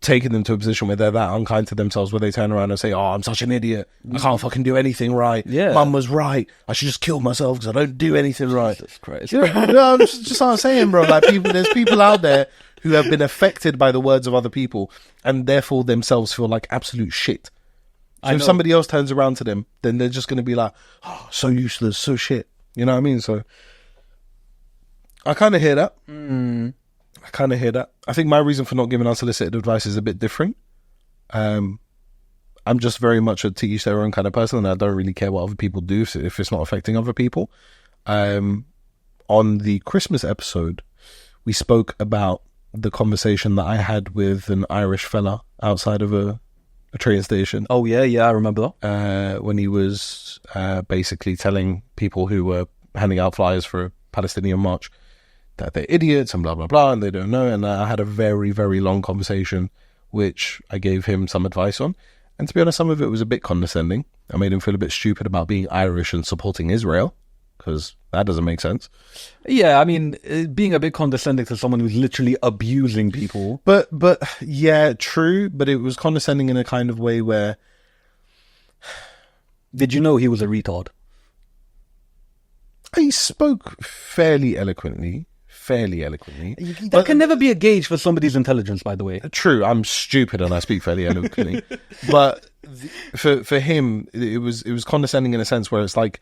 taken them to a position where they're that unkind to themselves, where they turn around and say, I'm such an idiot. I can't fucking do anything right. Yeah. Mum was right. I should just kill myself because I don't do anything right. Jesus Christ. No, just what I'm saying, bro. Like, there's people out there who have been affected by the words of other people and therefore themselves feel like absolute shit. So if somebody else turns around to them, then they're just going to be like, so useless, so shit. You know what I mean? So I kind of hear that. I kind of hear that. I think my reason for not giving unsolicited advice is a bit different. I'm just very much a to each their own kind of person, and I don't really care what other people do if it's not affecting other people. On the Christmas episode, we spoke about the conversation that I had with an Irish fella outside of a train station. Oh, yeah, I remember that. When he was basically telling people who were handing out flyers for a Palestinian march that they're idiots and blah, blah, blah, and they don't know. And I had a very, very long conversation, which I gave him some advice on. And to be honest, some of it was a bit condescending. I made him feel a bit stupid about being Irish and supporting Israel, because that doesn't make sense. Yeah, I mean, being a bit condescending to someone who's literally abusing people. But yeah, true. But it was condescending in a kind of way where... Did you know he was a retard? He spoke fairly eloquently. That can never be a gauge for somebody's intelligence, by the way. True, I'm stupid and I speak fairly eloquently. But for him, it was condescending in a sense where it's like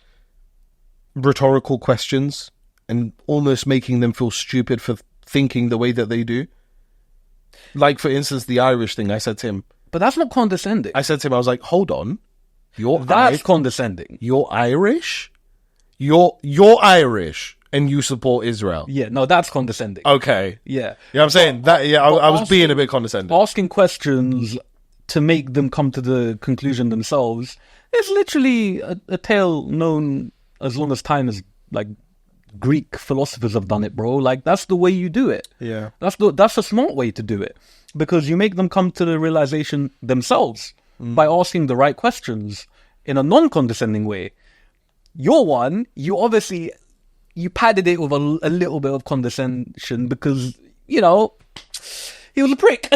rhetorical questions and almost making them feel stupid for thinking the way that they do. Like, for instance, the Irish thing, I said to him... But that's not condescending. I said to him, I was like, hold on. That's condescending. You're Irish? You're Irish and you support Israel. Yeah, no, that's condescending. Okay. Yeah. You know what I'm saying? I was being a bit condescending. Asking questions to make them come to the conclusion themselves is literally a tale known as long as time is, like, Greek philosophers have done it, bro. Like, that's the way you do it. Yeah. That's a smart way to do it. Because you make them come to the realization themselves by asking the right questions in a non-condescending way. Your one, you padded it with a little bit of condescension because, you know, he was a prick.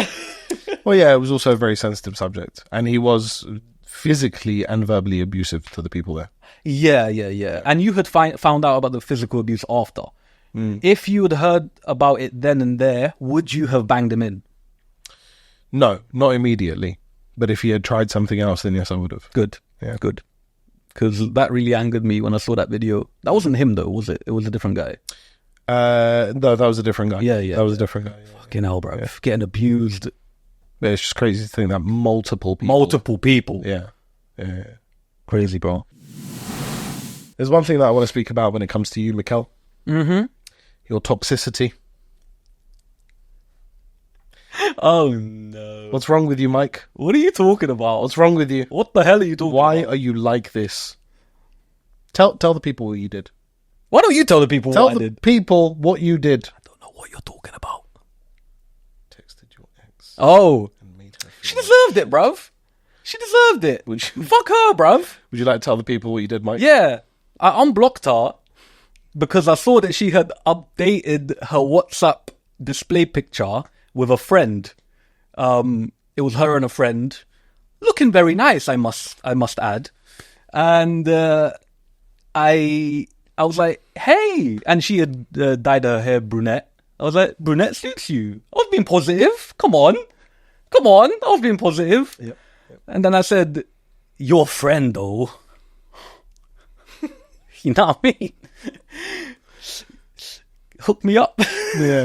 Well, yeah, it was also a very sensitive subject. And he was physically and verbally abusive to the people there. Yeah. And you had found out about the physical abuse after. If you had heard about it then and there, would you have banged him in? No, not immediately. But if he had tried something else, then yes, I would have. Good. Yeah. Good. Because that really angered me when I saw that video. That wasn't him, though, was it? It was a different guy. No, that was a different guy. Yeah. That was a different guy. Yeah. Fucking hell, bro. Yeah. Getting abused. Yeah, it's just crazy to think that multiple people. Yeah. Crazy, bro. There's one thing that I want to speak about when it comes to you, Mikkel. Mm-hmm. Your toxicity. Oh, no. What's wrong with you, Mayk? What are you talking about? What's wrong with you? What the hell are you talking about? Why are you like this? Tell the people what you did. Why don't you tell the people what I did? Tell the people what you did. I don't know what you're talking about. Texted your ex. Oh. And made her she deserved it, bruv. She deserved it. Fuck her, bruv. Would you like to tell the people what you did, Mayk? Yeah. I unblocked her because I saw that she had updated her WhatsApp display picture with a friend. It was her and a friend, looking very nice, I must add. And I was like, hey, and she had dyed her hair brunette. I was like, brunette suits you. I was being positive. Come on, I was being positive. Yep. And then I said, your friend though. You know what I mean? Hook me up. Yeah.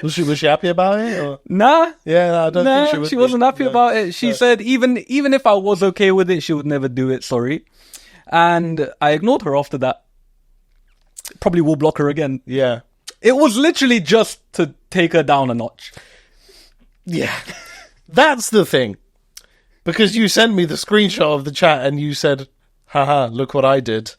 Was she happy about it? Or? Nah. Yeah, no, I don't think she wasn't happy about it. She said even if I was okay with it, she would never do it, sorry. And I ignored her after that. Probably will block her again. Yeah. It was literally just to take her down a notch. Yeah. That's the thing. Because you sent me the screenshot of the chat and you said, haha, look what I did.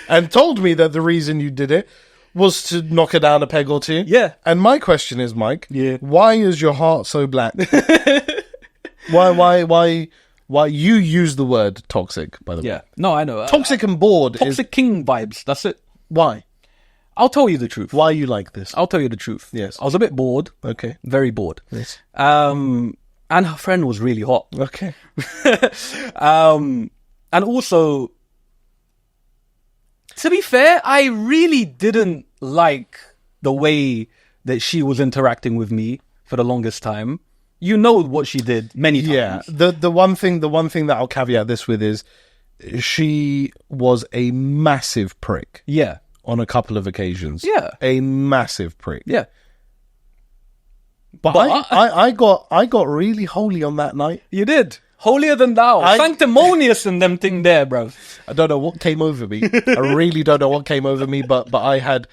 And told me that the reason you did it was to knock her down a peg or two. Yeah. And my question is, Mayk, yeah, why is your heart so black? Why you use the word toxic, by the way? Yeah. No, I know. Toxic and bored. Toxic king vibes. That's it. Why? I'll tell you the truth. Why you like this? I'll tell you the truth. Yes. I was a bit bored. Okay. Very bored. Yes. And her friend was really hot. Okay. And also, to be fair, I really didn't like the way that she was interacting with me for the longest time. You know what she did many times. Yeah. The one thing that I'll caveat this with is she was a massive prick. Yeah. On a couple of occasions. Yeah. A massive prick. Yeah. But I got really holy on that night. You did. Holier than thou. Sanctimonious in them thing there, bro. I don't know what came over me. I really don't know what came over me, but I had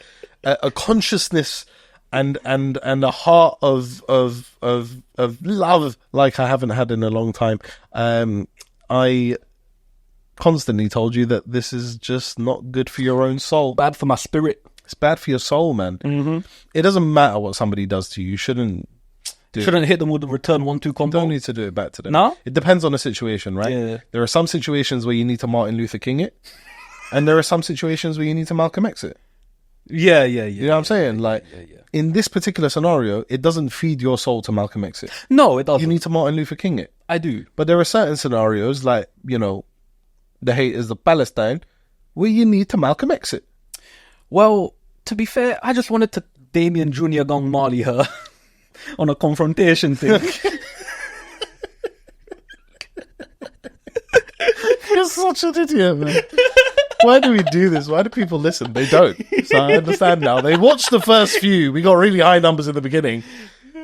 a consciousness and a heart of love like I haven't had in a long time. I constantly told you that this is just not good for your own soul. Bad for my spirit. It's bad for your soul, man. Mm-hmm. It doesn't matter what somebody does to you. You shouldn't hit them with the return 1-2 combo. Don't need to do it back to them. No? It depends on the situation, right? Yeah. There are some situations where you need to Martin Luther King it, and there are some situations where you need to Malcolm X it. Yeah. You know what I'm saying? Like, in this particular scenario, it doesn't feed your soul to Malcolm X it. No, it doesn't. You need to Martin Luther King it. I do. But there are certain scenarios, like, you know, the haters of Palestine, where you need to Malcolm X it. Well, to be fair, I just wanted to Damien Jr. Gong Marley her on a confrontation thing. You're such an idiot, man. Why do we do this? Why do people listen? They don't. So I understand now. They watched the first few. We got really high numbers in the beginning.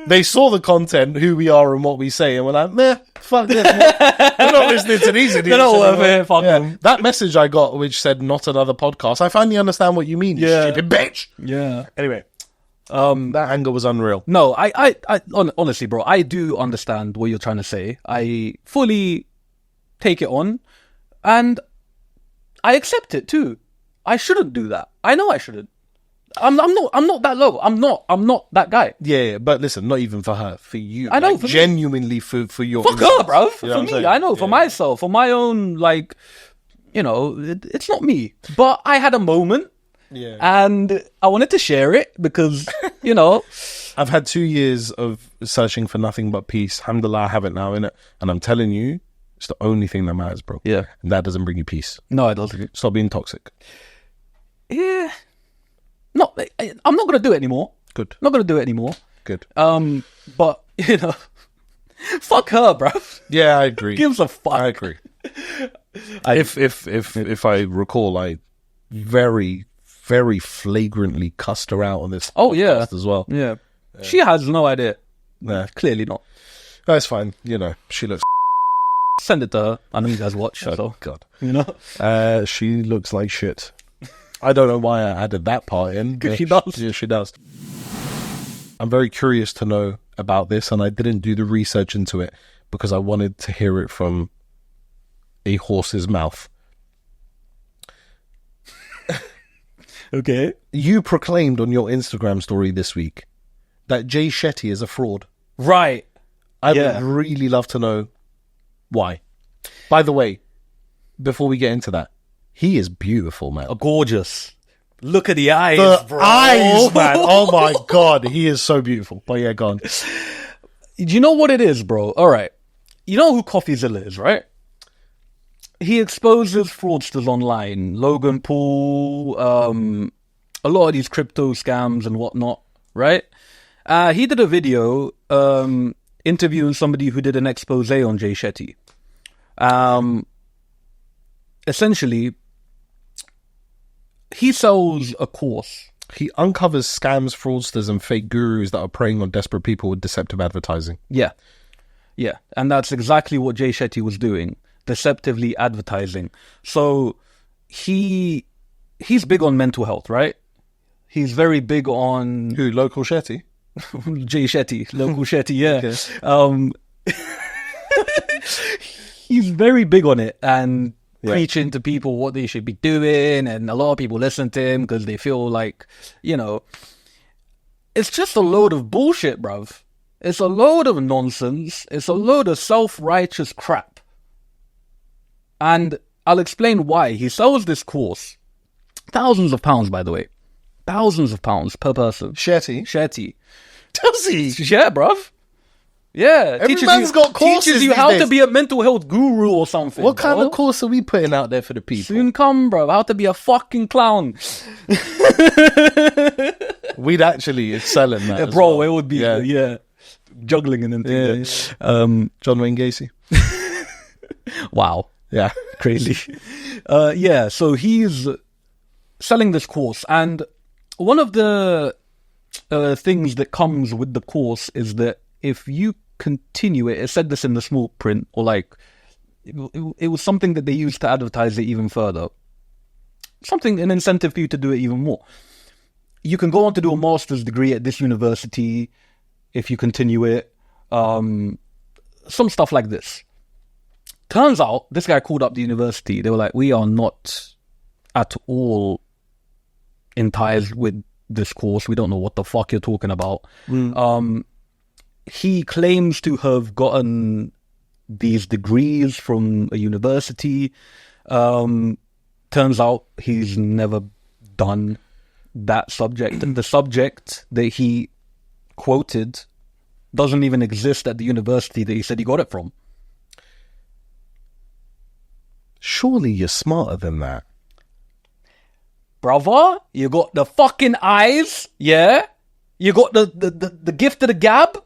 They saw the content, who we are and what we say, and we're like, meh, fuck this. We're not listening to these idiots. They're not worth it. Fuck them. That message I got, which said not another podcast, I finally understand what you mean, you stupid bitch. Yeah. Anyway, that anger was unreal. No, honestly, bro, I do understand what you're trying to say. I fully take it on, and I accept it too. I shouldn't do that. I know I shouldn't. I'm not that low. I'm not that guy. Yeah, but listen, not even for her, for you. I know, like, for genuinely for your. Fuck her, bro. You know For what I'm me, saying? I know. For myself, for my own, like, you know, it's not me. But I had a moment, and I wanted to share it because, you know, I've had 2 years of searching for nothing but peace. Alhamdulillah, I have it now, innit? And I'm telling you, it's the only thing that matters, bro. Yeah. And that doesn't bring you peace. No, it doesn't. Stop being toxic. Yeah. No, I'm not gonna do it anymore. Good. Not gonna do it anymore. Good. But you know, fuck her, bro. Yeah, I agree. Gives a fuck. I agree. If I recall, I very, very flagrantly cussed her out on this podcast as well. Yeah. She has no idea. Nah. Clearly not. That's fine. You know, she looks... Send it to her. I know you guys watch. So, God. you know? She looks like shit. I don't know why I added that part in. Because she does. Yeah, she does. I'm very curious to know about this, and I didn't do the research into it because I wanted to hear it from a horse's mouth. Okay. You proclaimed on your Instagram story this week that Jay Shetty is a fraud. Right. I would really love to know why. By the way, before we get into that, he is beautiful, man. Gorgeous. Look at the eyes, bro. Eyes, man. Oh my God. He is so beautiful. But yeah, go on. Do you know what it is, bro? All right. You know who CoffeeZilla is, right? He exposes fraudsters online. Logan Paul, a lot of these crypto scams and whatnot, right? He did a video interviewing somebody who did an expose on Jay Shetty. Essentially, he sells a course. He uncovers scams, fraudsters, and fake gurus that are preying on desperate people with deceptive advertising. Yeah. Yeah. And that's exactly what Jay Shetty was doing. Deceptively advertising. So he's big on mental health, right? He's very big on... Who? Local Shetty? Jay Shetty. Local Shetty, yeah. Okay. He's very big on it and preaching to people what they should be doing, and a lot of people listen to him because they feel like, you know, it's just a load of bullshit, bruv. It's a load of nonsense. It's a load of self-righteous crap. And I'll explain why. He sells this course. Thousands of pounds, by the way. Thousands of pounds per person. Shetty. Does he? Yeah, bruv. Yeah. Every man's got courses Teaches you these how days. to be a mental health guru or something. What kind bro. of course are we putting out there for the people? Soon come, bro. How to be a fucking clown. We'd actually excel in that. Bro, well. it would be, juggling and things. John Wayne Gacy. Wow. Yeah. Crazy. So he's selling this course, and one of the things that comes with the course is that if you continue it said this in the small print, or like it was something that they used to advertise it even further, an incentive for you to do it even more. you can go on to do a master's degree at this university if you continue it. Some stuff like this. Turns out, this guy called up the university. They were like, we are not at all in ties with this course. We don't know what the fuck you're talking about. He claims to have gotten these degrees from a university. Turns out he's never done that subject. And the subject that he quoted doesn't even exist at the university that he said he got it from. Surely you're smarter than that. Brother, you got the fucking eyes, yeah? You got the gift of the gab?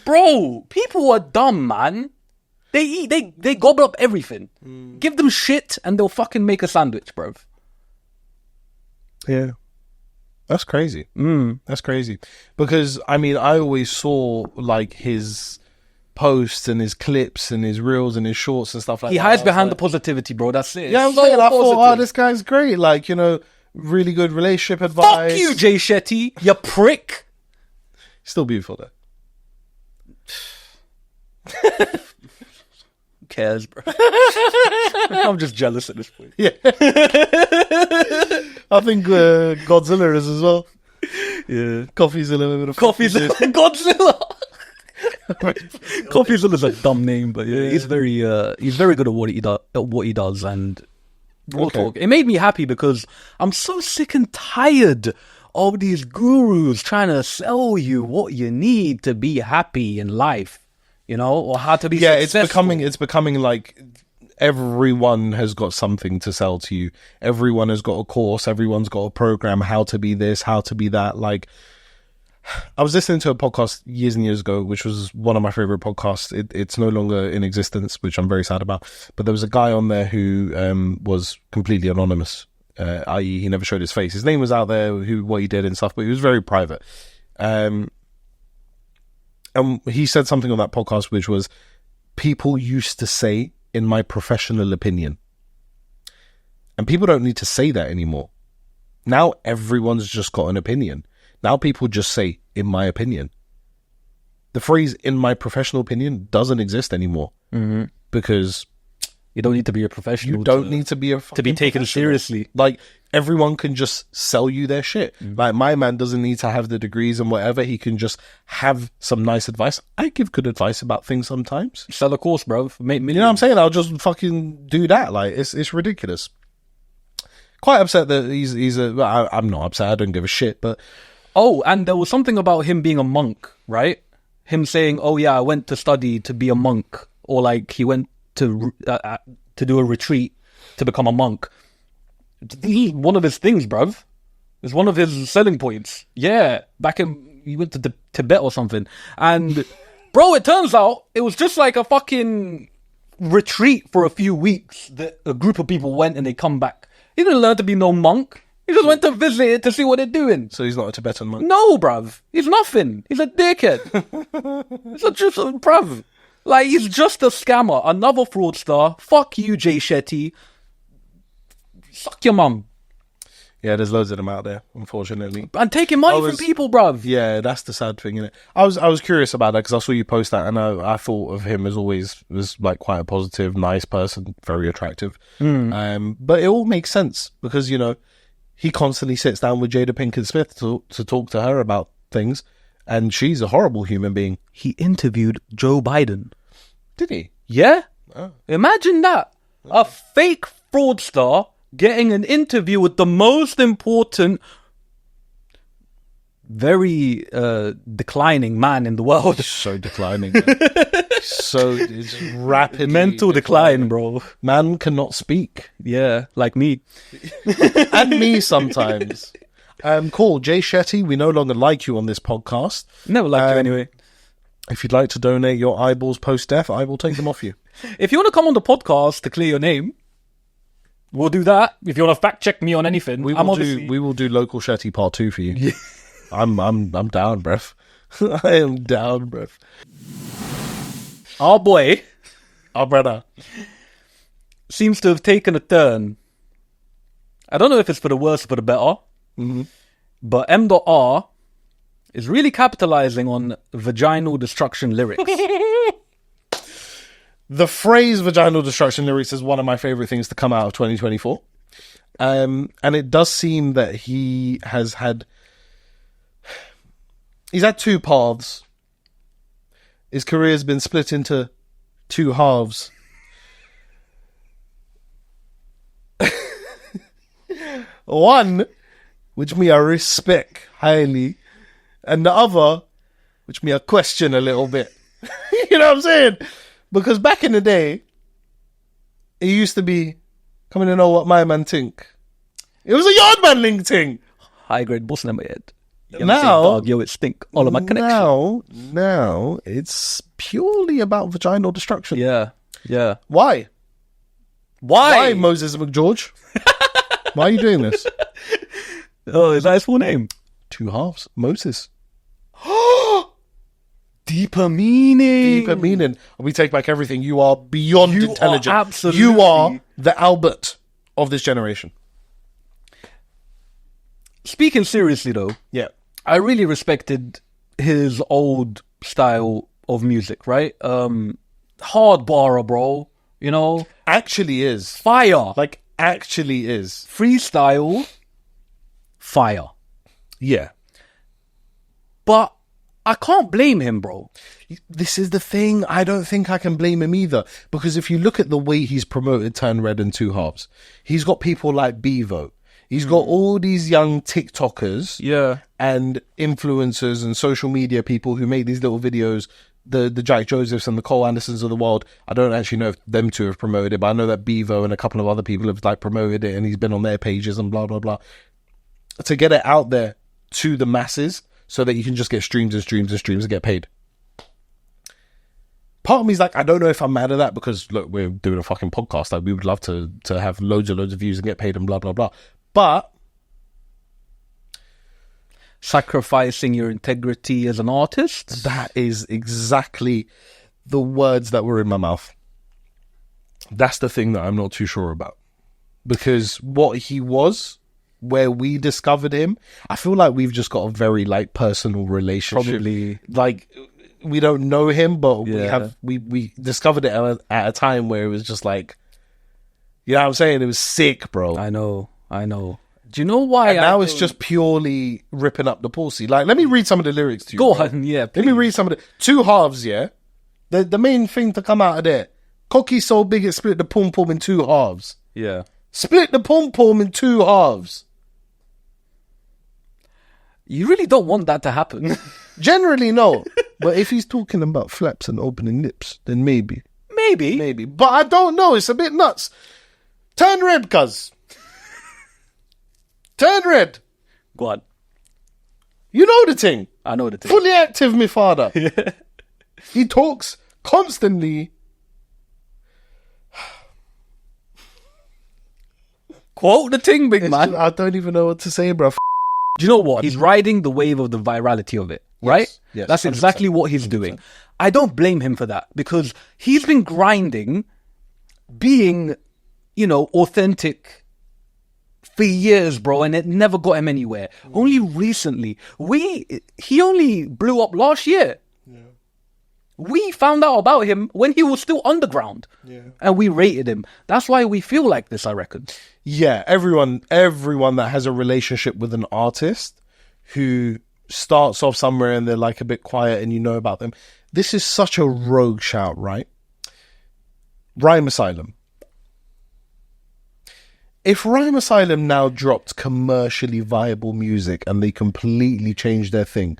Bro, people are dumb, man. They gobble up everything. Give them shit and they'll fucking make a sandwich, bro. Yeah. That's crazy. That's crazy. Because, I mean, I always saw, like, his posts and his clips and his reels and his shorts and stuff like that. He hides behind the positivity, bro. That's it. Yeah, I thought, this guy's great. Like, you know, really good relationship advice. Fuck you, Jay Shetty, you prick. Still beautiful, though. Who cares, bro? I'm just jealous at this point. Yeah. I think Godzilla is as well. Yeah. Coffeezilla with a Godzilla. Coffeezilla's a dumb name, but yeah, he's very good at what he does, and we'll talk. It made me happy because I'm so sick and tired of these gurus trying to sell you what you need to be happy in life, you know, or how to be successful. It's becoming like everyone has got something to sell to you. Everyone has got a course. Everyone's got a program, how to be this, how to be that. Like, I was listening to a podcast years and years ago, which was one of my favorite podcasts. It's no longer in existence, which I'm very sad about. But there was a guy on there who was completely anonymous, i.e. he never showed his face. His name was out there, what he did and stuff, but he was very private. And he said something on that podcast, which was, people used to say, in my professional opinion. And people don't need to say that anymore. Now everyone's just got an opinion. Now people just say, in my opinion. The phrase, in my professional opinion, doesn't exist anymore. Mm-hmm. Because you don't need to be a professional. You don't need to be to be taken seriously. Like, everyone can just sell you their shit. Like, my man doesn't need to have the degrees and whatever. He can just have some nice advice. I give good advice about things sometimes. Sell a course, bro. Make millions. You know what I'm saying? I'll just fucking do that. Like, it's ridiculous. Quite upset that I'm not upset. I don't give a shit, but... Oh, and there was something about him being a monk, right? Him saying, oh yeah, I went to study to be a monk. Or like, he went to do a retreat to become a monk. This is one of his things, bruv. It's one of his selling points. Yeah, he went to Tibet or something. And, bro, it turns out it was just like a fucking retreat for a few weeks that a group of people went and they come back. He didn't learn to be no monk. He just went to visit it to see what they're doing. So he's not a Tibetan monk? No, bruv. He's nothing. He's a dickhead. Bruv. Like, he's just a scammer. Another fraudster. Fuck you, Jay Shetty. Suck your mum. Yeah, there's loads of them out there, unfortunately. And taking money from people, bruv. Yeah, that's the sad thing, innit? I was curious about that because I saw you post that, and I thought of him as always as like quite a positive, nice person, very attractive. But it all makes sense because, you know, he constantly sits down with Jada Pinkett Smith to talk to her about things, and she's a horrible human being. He interviewed Joe Biden. Did he? Yeah. Oh. Imagine that. Oh. A fake fraudster getting an interview with the most important, very declining man in the world. So declining. So it's rapidly mental decline, bro. Man cannot speak. Yeah, like me. And me sometimes. Cool, Jay Shetty, we no longer like you on this podcast. Never liked you anyway. If you'd like to donate your eyeballs post-death, I will take them off you. If you want to come on the podcast to clear your name, we'll do that. If you want to fact check me on anything, we will do local Shetty part 2 for you. Yeah. I'm down, bruv. I am down, bruv. Our boy, our brother, seems to have taken a turn. I don't know if it's for the worse or for the better. But M.R is really capitalizing on vaginal destruction lyrics. The phrase vaginal destruction lyrics is one of my favorite things to come out of 2024. And it does seem that he's had two paths. His career's been split into two halves. One, which me I respect highly, and the other, which me I question a little bit. You know what I'm saying? Because back in the day, it used to be, coming to know what my man think. It was a yard man link thing. High grade boss in my head. Now, dog, yo, it stink. All of my connection. Now, it's purely about vaginal destruction. Yeah. Why, Moses McGeorge? Why are you doing this? Oh, is that his full name? Two halves. Moses. Deeper meaning. We take back everything. You are beyond intelligent. Absolutely. You are the Albert of this generation. Speaking seriously, though, Yeah. I really respected his old style of music, right? Hard barra, bro. You know? Actually is. Fire. Like, actually is. Freestyle. Fire. Yeah. But I can't blame him, bro. This is the thing. I don't think I can blame him either. Because if you look at the way he's promoted Turn Red and Two Halves, he's got people like Bevo. He's got all these young TikTokers and influencers and social media people who make these little videos, the Jack Josephs and the Cole Andersons of the world. I don't actually know if them two have promoted it, but I know that Bevo and a couple of other people have like promoted it and he's been on their pages and blah, blah, blah. To get it out there to the masses so that you can just get streams and get paid. Part of me is like, I don't know if I'm mad at that because, look, we're doing a fucking podcast. Like, we would love to have loads of views and get paid and blah, blah, blah. But sacrificing your integrity as an artist? That is exactly the words that were in my mouth. That's the thing that I'm not too sure about. Because what he was, where we discovered him, I feel like we've just got a very like personal relationship. Probably. Like, we don't know him, but we discovered it at a time where it was just like, you know what I'm saying? It was sick, bro. I know. Do you know why? And now it's just purely ripping up the pussy. Like, let me read some of the lyrics to you. Go bro. on, yeah. Let me read some of the Two Halves, yeah? The main thing to come out of there. Cocky so big it split the pom pom in two halves. Yeah. Split the pom pom in two halves. You really don't want that to happen. Generally, no. But if he's talking about flaps and opening lips, then maybe. Maybe. But I don't know. It's a bit nuts. Turn red, cuz. Turn red. Go on. You know the thing. I know the thing. Fully active, my father. He talks constantly. Quote the thing, big man. I don't even know what to say, bro. Do you know what? He's riding the wave of the virality of it, right? Yes, That's 100%. exactly what he's doing. I don't blame him for that because he's been grinding, being, authentic for years, bro, and it never got him anywhere. Only recently, he only blew up last year. Yeah. We found out about him when he was still underground, and we rated him. That's why we feel like this, I reckon. Yeah, everyone that has a relationship with an artist who starts off somewhere and they're like a bit quiet and you know about them. This is such a rogue shout, right? Rhyme Asylum. If Rhyme Asylum now dropped commercially viable music and they completely changed their thing,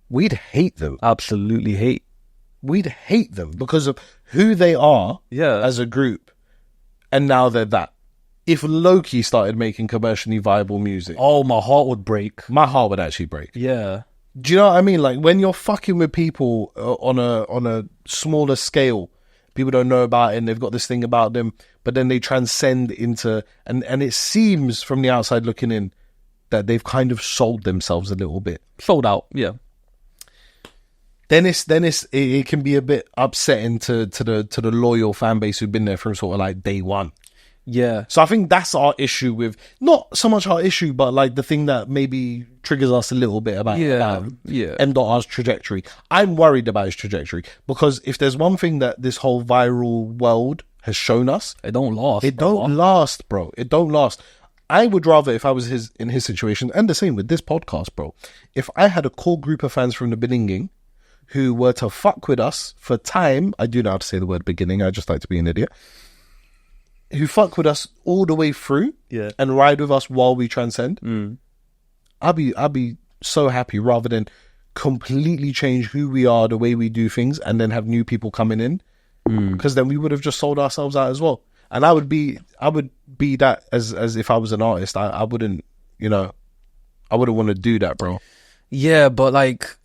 we'd hate them. Absolutely hate. We'd hate them because of who they are as a group. And now they're that. If Loki started making commercially viable music, oh, my heart would break. My heart would actually break. Yeah. Do you know what I mean? Like, when you're fucking with people on a smaller scale, people don't know about it and they've got this thing about them, but then they transcend into, and it seems from the outside looking in that they've kind of sold themselves a little bit. Sold out, yeah. Then it can be a bit upsetting to the loyal fan base who've been there from sort of like day one. Yeah. So I think that's our issue with, not so much our issue, but like the thing that maybe triggers us a little bit about M.R's trajectory. I'm worried about his trajectory because if there's one thing that this whole viral world has shown us, It don't last. it don't last, bro. It don't last. I would rather, if I was in his situation, and the same with this podcast, bro, if I had a core group of fans from the beginning who were to fuck with us for time, I do know how to say the word beginning, I just like to be an idiot, who fuck with us all the way through and ride with us while we transcend, I'll be so happy rather than completely change who we are, the way we do things, and then have new people coming in, because then we would have just sold ourselves out as well. And I would be that as if I was an artist. I wouldn't, I wouldn't want to do that, bro. Yeah, but like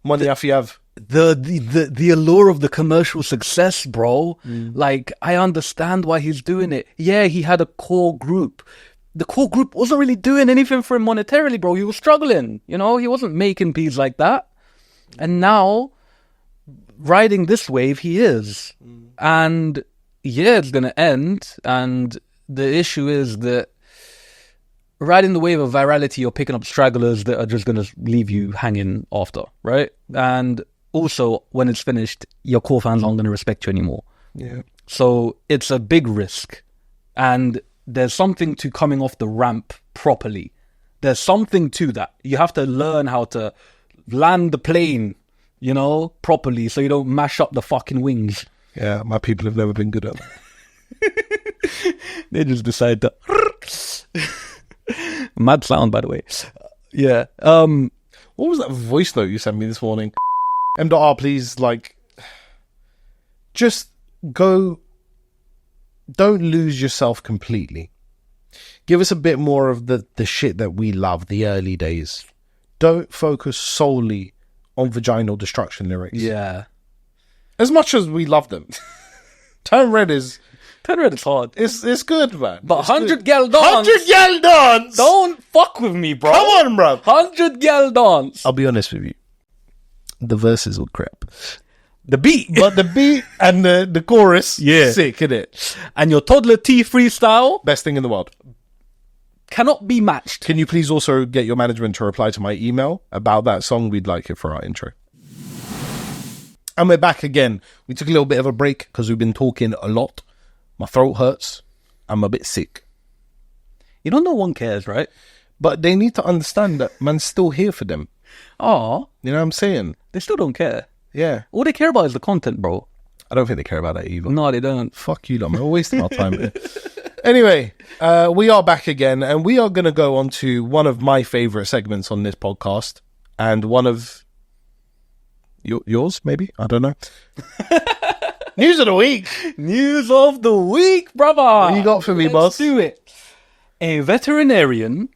money after you have. The allure of the commercial success, bro. Like, I understand why he's doing it. Yeah, he had a core group. The core group wasn't really doing anything for him monetarily, bro. He was struggling, he wasn't making peas like that. And now, riding this wave, he is. And yeah, it's gonna end. And the issue is that riding the wave of virality, you're picking up stragglers that are just gonna leave you hanging after, right? And also, when it's finished, your core fans aren't going to respect you anymore. Yeah. So it's a big risk. And there's something to coming off the ramp properly. There's something to that. You have to learn how to land the plane, properly, so you don't mash up the fucking wings. Yeah, my people have never been good at that. They just decide to... Mad sound, by the way. Yeah. What was that voice note you sent me this morning? M.R, please, just go, don't lose yourself completely. Give us a bit more of the shit that we love, the early days. Don't focus solely on vaginal destruction lyrics. Yeah. As much as we love them. Turn Red is hard. It's good, man. But 100 gal dance. 100 gal dance! Don't fuck with me, bro. Come on, bro. 100 gal dance. I'll be honest with you. The verses will crap. The beat. But the beat and the chorus, sick, innit? And your toddler T freestyle, best thing in the world. Cannot be matched. Can you please also get your management to reply to my email about that song? We'd like it for our intro. And we're back again. We took a little bit of a break because we've been talking a lot. My throat hurts. I'm a bit sick. No one cares, right? But they need to understand that man's still here for them. Oh, you know what I'm saying? They still don't care. Yeah. All they care about is the content, bro. I don't think they care about that either. No, they don't. Fuck you, lot, man. We're wasting our time. Anyway, we are back again, and we are going to go on to one of my favourite segments on this podcast, and one of yours, maybe? I don't know. News of the week. News of the week, brother. What you got for me, boss? Let's do it. A veterinarian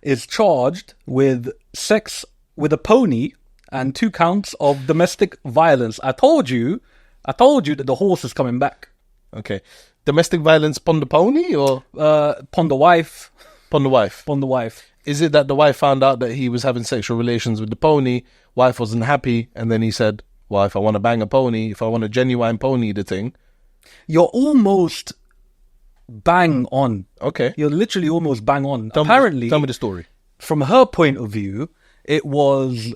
is charged with sex with a pony and 2 counts of domestic violence. I told you that the horse is coming back. Okay. Domestic violence upon the pony or? Upon the wife. Upon the wife. Upon the wife. Is it that the wife found out that he was having sexual relations with the pony, wife wasn't happy, and then he said, well, if I want to bang a pony, if I want a genuine pony, the thing. You're almost bang on. Okay. You're literally almost bang on. Tell me the story. From her point of view, he was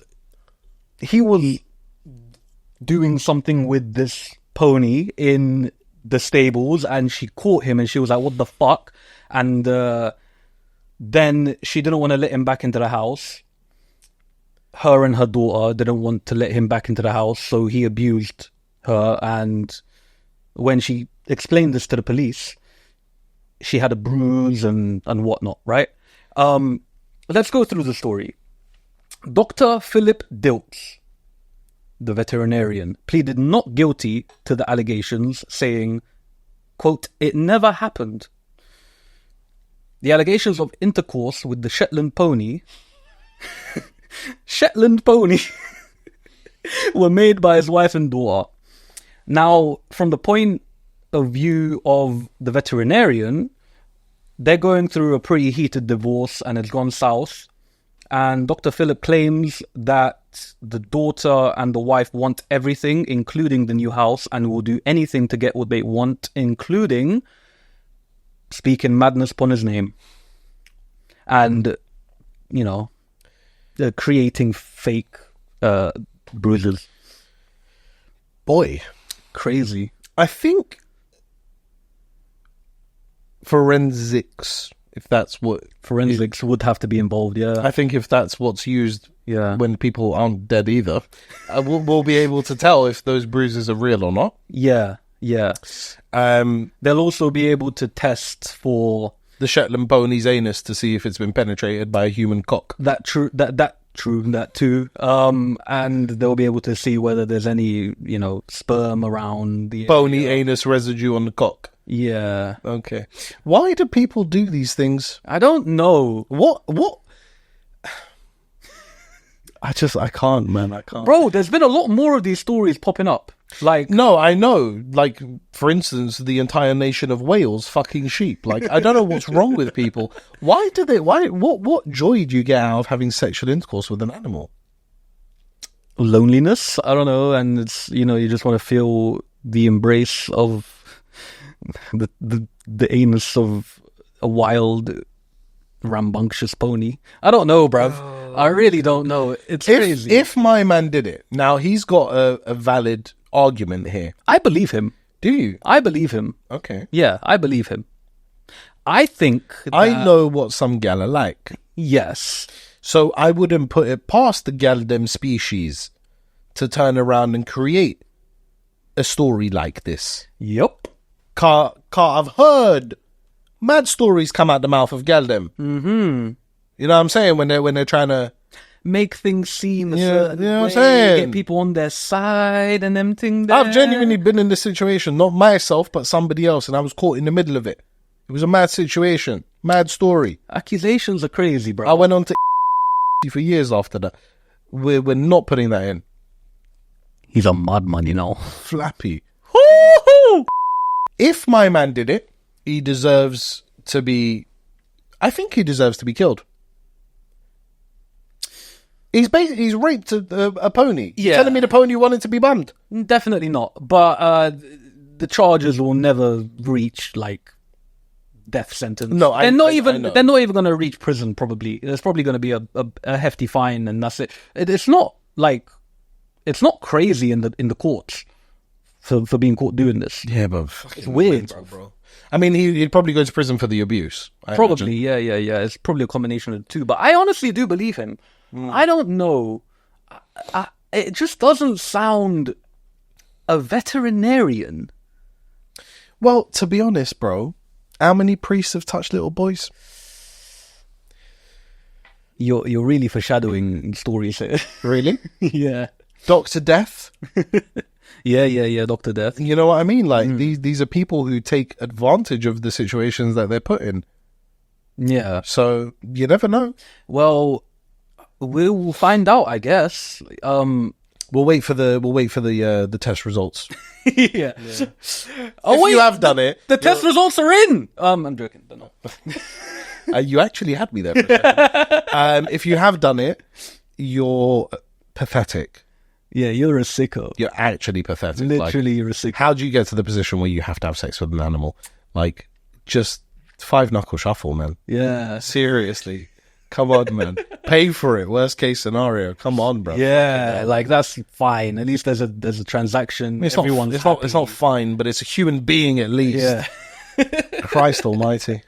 doing something with this pony in the stables, and she caught him, and she was like, what the fuck? And then she didn't want to let him back into the house. Her and her daughter didn't want to let him back into the house, so he abused her. And when she explained this to the police, she had a bruise and whatnot, right? Let's go through the story. Dr. Philip Dilts, the veterinarian, pleaded not guilty to the allegations, saying, quote, "It never happened. The allegations of intercourse with the Shetland pony were made by his wife and daughter." Now, from the point of view of the veterinarian, they're going through a pretty heated divorce and it's gone south. And Dr. Philip claims that the daughter and the wife want everything, including the new house, and will do anything to get what they want, including speaking madness upon his name. And, you know, creating fake bruises. Boy. Crazy. I think forensics, if that's what... Forensics would have to be involved, yeah. I think if that's what's used Yeah. when people aren't dead either, we'll be able to tell if those bruises are real or not. Yeah, yeah. They'll also be able to test for The Shetland pony's anus to see if it's been penetrated by a human cock. that too. And they'll be able to see whether there's any, you know, sperm around the Bony anus residue on the cock. Yeah. Okay. Why do people do these things? I don't know. What? I can't, man. I can't. Bro, there's been a lot more of these stories popping up. Like, No, I know. Like, for instance, the entire nation of Wales fucking sheep. Like, I don't know what's wrong with people. What joy do you get out of having sexual intercourse with an animal? loneliness, I don't know, and it's, you know, you just want to feel the embrace of the anus of a wild, rambunctious pony. I don't know, bruv. I really don't know. It's crazy. If my man did it, now he's got a valid argument here. I believe him. Do you? I believe him. Okay. Yeah, I believe him. I think I know what some gal are like. yes. So I wouldn't put it past the Galdem species to turn around and create a story like this. Yep. Car, I've heard mad stories come out the mouth of Galdem. Mm-hmm. You know what I'm saying? When they're trying to make things seem a Yeah, certain you know what I'm way, saying? get people on their side and them things. I've genuinely been in this situation, not myself, but somebody else, and I was caught in the middle of it. It was a mad situation, mad story. Accusations are crazy, bro. I went on to for years after that. We're not putting that in. He's a madman, you know. Flappy. Woo-hoo! If my man did it, he deserves to be... I think he deserves to be killed. He's raped a pony. Yeah. You're telling me the pony wanted to be bummed? Definitely not. But the charges will never reach like death sentence. No, they're not even. know. They're not even going to reach prison. Probably there's probably going to be a hefty fine, and that's it. It's not like it's not crazy in the courts for being caught doing this. Yeah, but It's weird, bro. I mean, he'd probably go to prison for the abuse. I Probably, imagine. yeah. It's probably a combination of the two. But I honestly do believe him. I don't know. It just doesn't sound a veterinarian. Well, to be honest, bro, how many priests have touched little boys? You're really foreshadowing stories here. Really? Yeah. Dr. Death? Yeah, Dr. Death. You know what I mean? Like, these are people who take advantage of the situations that they're put in. Yeah. So, you never know. Well, we'll find out, I guess. We'll wait for the test results. Yeah. Oh, if you have done it, The test results are in. I'm joking. Don't know. you actually had me there for a second. If you have done it, you're pathetic. Yeah, you're a sicko. You're actually pathetic. Literally, Like, you're a sicko. how do you get to the position where you have to have sex with an animal? Like, just 5-knuckle shuffle, man. Yeah. Seriously. Come on, man. Pay for it. Worst case scenario. Come on, bro. Yeah, like that's fine. At least there's a transaction. It's Everyone's not fine, but it's a human being at least. Yeah. Christ almighty.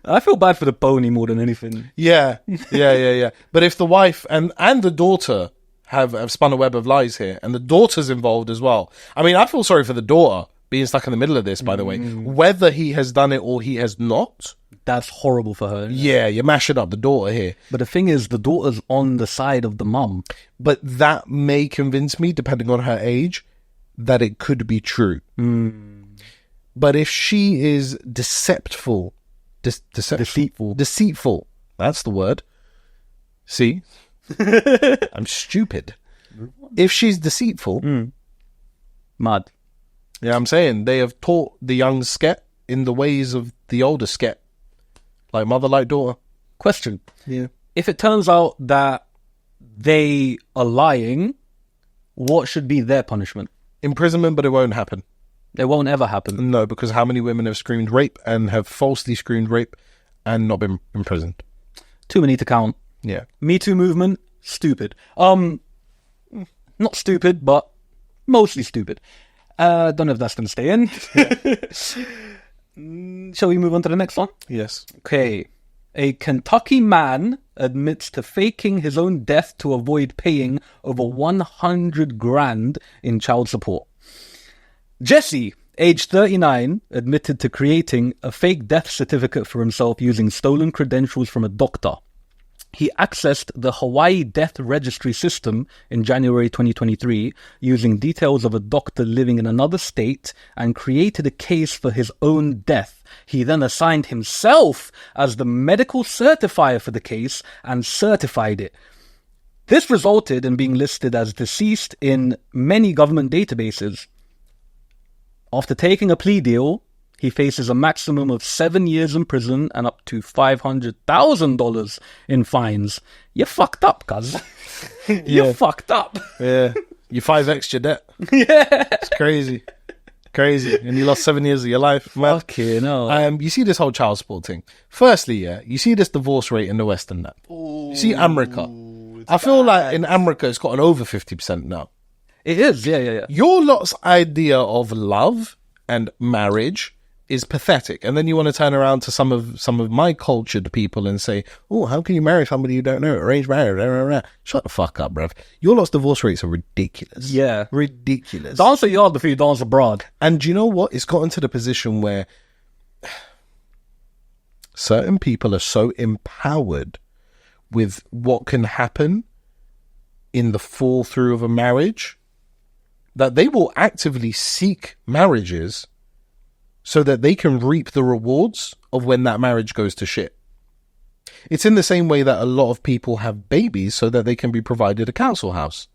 I feel bad for the pony more than anything. Yeah. But if the wife and the daughter have spun a web of lies here, and the daughter's involved as well. I mean, I feel sorry for the daughter being stuck in the middle of this, by the way. Whether he has done it or he has not. That's horrible for her. Yeah, you're mashing up the daughter here. But the thing is, the daughter's on the side of the mum. But that may convince me, depending on her age, that it could be true. But if she is deceitful, that's the word. See? I'm stupid. If she's deceitful, Mad. yeah, I'm saying they have taught the young sket in the ways of the older sket. Like mother, like daughter. Question. Yeah. If it turns out that they are lying, what should be their punishment? Imprisonment, but it won't happen. It won't ever happen. No, because how many women have screamed rape and have falsely screamed rape and not been imprisoned? Too many to count. Yeah. Me Too movement, stupid. Not stupid, but mostly stupid. Don't know if that's going to stay in. Shall we move on to the next one? Yes. Okay. A Kentucky man admits to faking his own death to avoid paying over 100 grand in child support. Jesse, age 39, admitted to creating a fake death certificate for himself using stolen credentials from a doctor. He accessed the Hawaii Death Registry system in January 2023 using details of a doctor living in another state and created a case for his own death. He then assigned himself as the medical certifier for the case and certified it. This resulted in being listed as deceased in many government databases. After taking a plea deal, he faces a maximum of 7 years in prison and up to $500,000 in fines. You're fucked up, cuz. You're fucked up. Yeah. You 5x your debt. Yeah. It's crazy. Crazy. And you lost 7 years of your life, man. Okay, no. You see this whole child support thing. Firstly, yeah, you see this divorce rate in the West and that. You see America. I feel like in America it's gotten over 50% now. It is, yeah. Your lot's idea of love and marriage is pathetic, and then you want to turn around to some of my cultured people and say, "Oh, how can you marry somebody you don't know? Arranged marriage." Blah, blah, blah. Shut the fuck up, bruv. Your lot's divorce rates are ridiculous. Yeah. Ridiculous. Dance a yard before you dance abroad. And do you know what? It's gotten to the position where certain people are so empowered with what can happen in the fall through of a marriage that they will actively seek marriages so that they can reap the rewards of when that marriage goes to shit. It's in the same way that a lot of people have babies so that they can be provided a council house.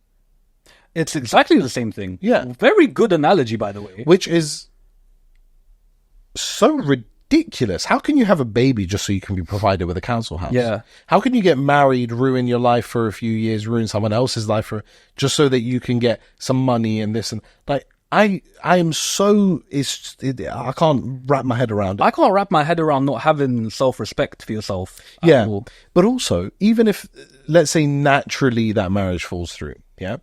It's exactly the same thing. Yeah. Very good analogy, by the way. Which is so ridiculous. How can you have a baby just so you can be provided with a council house? Yeah. How can you get married, ruin your life for a few years, ruin someone else's life just so that you can get some money and this and like. I am so I can't wrap my head around it. I can't wrap my head around not having self-respect for yourself. Yeah, but also, even if, let's say, naturally that marriage falls through, yeah,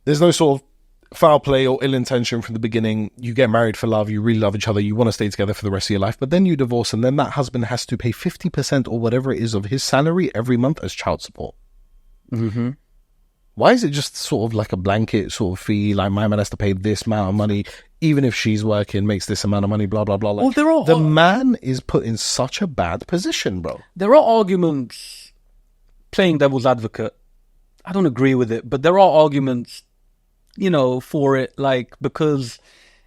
there's no sort of foul play or ill intention from the beginning. You get married for love, you really love each other, you want to stay together for the rest of your life, but then you divorce, and then that husband has to pay 50% or whatever it is of his salary every month as child support. Mm-hmm. Why is it just sort of like a blanket sort of fee, like my man has to pay this amount of money, even if she's working, makes this amount of money, blah, blah, blah. Like, the man is put in such a bad position, bro. There are arguments, playing devil's advocate, I don't agree with it, but there are arguments, for it, like, because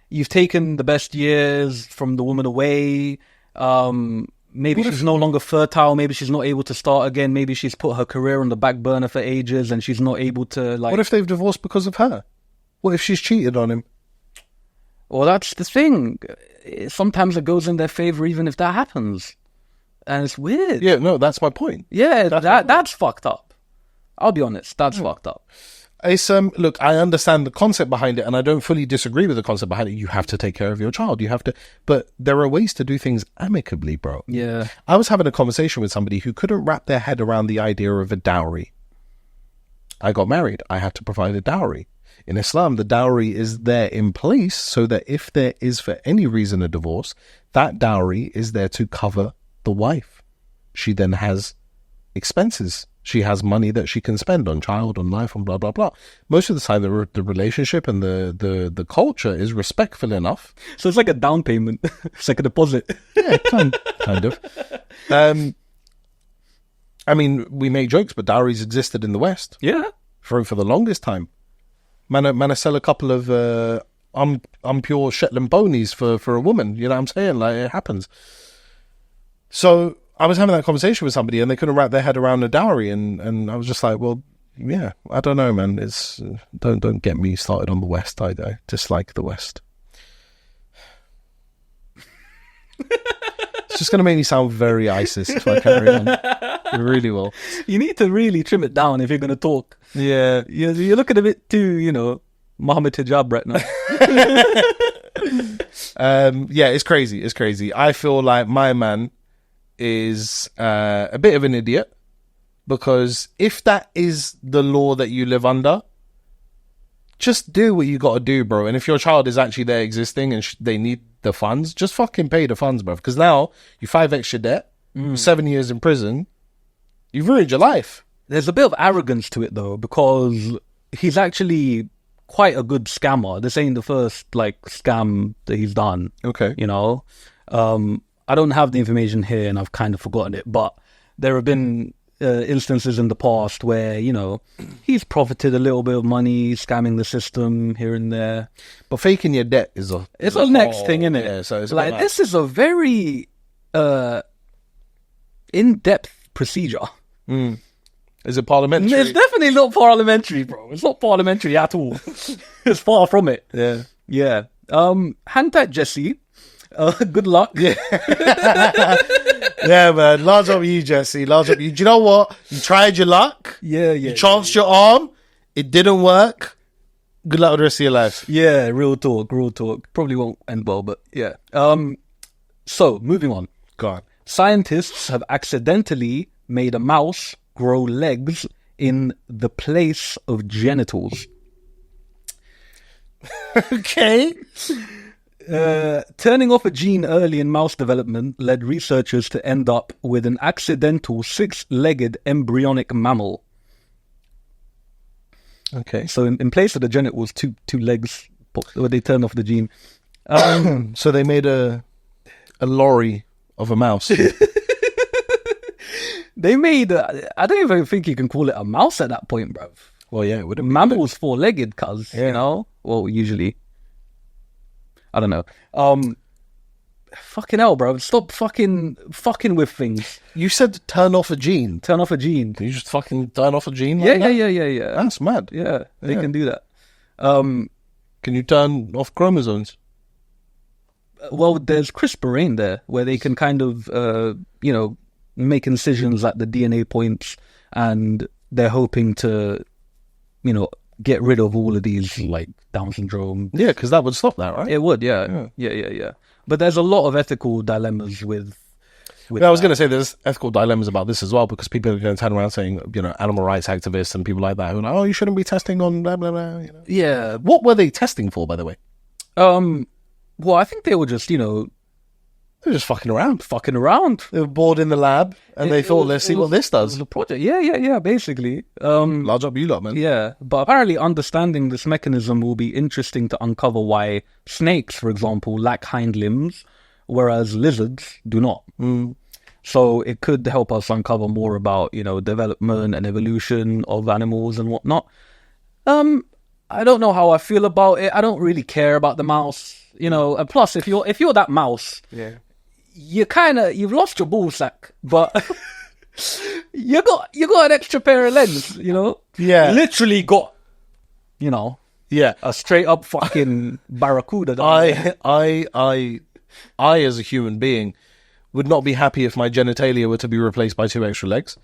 you've taken the best years from the woman away, maybe she's no longer fertile. Maybe she's not able to start again. Maybe she's put her career on the back burner for ages and she's not able to, like... What if they've divorced because of her? What if she's cheated on him? Well, that's the thing. Sometimes it goes in their favor even if that happens. And it's weird. Yeah, no, that's my point. Yeah, that's fucked up. I'll be honest. That's fucked up. It's look, I understand the concept behind it, and I don't fully disagree with the concept behind it. You have to take care of your child. You have to, but there are ways to do things amicably, bro. Yeah. I was having a conversation with somebody who couldn't wrap their head around the idea of a dowry. I got married. I had to provide a dowry. In Islam, the dowry is there in place so that if there is for any reason a divorce, that dowry is there to cover the wife. She then has expenses. She has money that she can spend on child, on life, on blah, blah, blah. Most of the time, the relationship and the culture is respectful enough. So it's like a down payment. It's like a deposit. Yeah, kind of. I mean, we make jokes, but dowries existed in the West. Yeah. For the longest time. Man, I sell a couple of unpure Shetland ponies for a woman. You know what I'm saying? Like, it happens. So I was having that conversation with somebody and they couldn't wrap their head around a dowry, and I was just like, well, yeah, I don't know, man. It's don't get me started on the West. I dislike the West. It's just going to make me sound very ISIS if I carry on. It really will. You need to really trim it down if you're going to talk. Yeah. You're looking a bit too, Muhammad Hijab right now. Yeah, it's crazy. It's crazy. I feel like my man is a bit of an idiot, because if that is the law that you live under, just do what you got to do, bro. And if your child is actually there existing and they need the funds, just fucking pay the funds, bro. Because now you 5x your debt, 7 years in prison, you've ruined your life. There's a bit of arrogance to it, though, because he's actually quite a good scammer. This ain't the first, like, scam that he's done. Okay. You know? I don't have the information here, and I've kind of forgotten it, but there have been instances in the past where, you know, he's profited a little bit of money, scamming the system here and there. But faking your debt is a next thing, isn't it? Yeah, so it's like, this is a very in-depth procedure. Is it parliamentary? It's definitely not parliamentary, bro. It's not parliamentary at all. It's far from it. Yeah. Yeah. Hang tight, Jesse. Good luck. Yeah. Yeah, man. Large up you, Jesse. Large up you. Do you know what? You tried your luck. Yeah. You chanced your arm. It didn't work. Good luck with the rest of your life. Yeah, real talk. Probably won't end well, but yeah. So, moving on. Go on. Scientists have accidentally made a mouse grow legs in the place of genitals. Okay. Turning off a gene early in mouse development led researchers to end up with an accidental 6-legged embryonic mammal. Okay. So in place of the genitals, two legs, where they turned off the gene. So they made a lorry of a mouse. They made, I don't even think you can call it a mouse at that point, bruv. Well, yeah, it would have. Mammal's 4-legged, cuz, Yeah. you know? Well, usually. I don't know. Fucking hell, bro. Stop fucking with things. You said turn off a gene. Turn off a gene. Can you just fucking turn off a gene? Yeah. Like that? That's mad. Yeah, they Yeah. can do that. Can you turn off chromosomes? Well, there's CRISPR in there, where they can kind of, you know, make incisions at the DNA points, and they're hoping to, you know, get rid of all of these, like, Down syndrome. Yeah, because that would stop that, right? It would, yeah. But there's a lot of ethical dilemmas with Yeah, I was going to say there's ethical dilemmas about this as well, because people are going to turn around saying, you know, animal rights activists and people like that who are like, oh, you shouldn't be testing on blah, blah, blah. You know? Yeah. What were they testing for, by the way? Well, I think they were just, you know, They were just fucking around. They They were bored in the lab and they thought, let's see what this It does. was a project. Yeah, basically. Large up you lot, man. Yeah, but apparently understanding this mechanism will be interesting to uncover why snakes, for example, lack hind limbs, whereas lizards do not. So it could help us uncover more about, you know, development and evolution of animals and whatnot. I don't know how I feel about it. I don't really care about the mouse, you know. And plus, if you're that mouse, Yeah. you've lost your ball sack, but you got an extra pair of legs, you know. Yeah. Literally got, you know, Yeah. a straight up fucking barracuda. I, as a human being, would not be happy if my genitalia were to be replaced by 2 extra legs.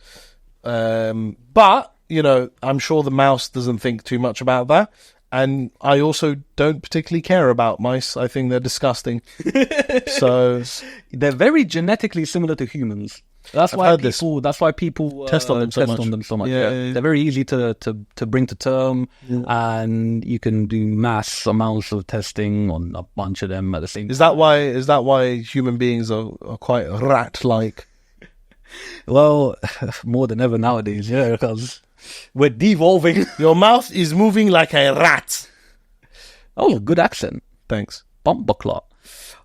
But, you know, I'm sure the mouse doesn't think too much about that. And I also don't particularly care about mice. I think they're disgusting. So They're very genetically similar to humans. That's why heard this. people Test on them so much. Yeah. Yeah. They're very easy to bring to term, and you can do mass amounts of testing on a bunch of them at the same time. is that why human beings are quite rat-like? Well, more than ever nowadays, yeah, because we're devolving. Your mouth is moving like a rat. Oh, good accent. Thanks. Bumper clot.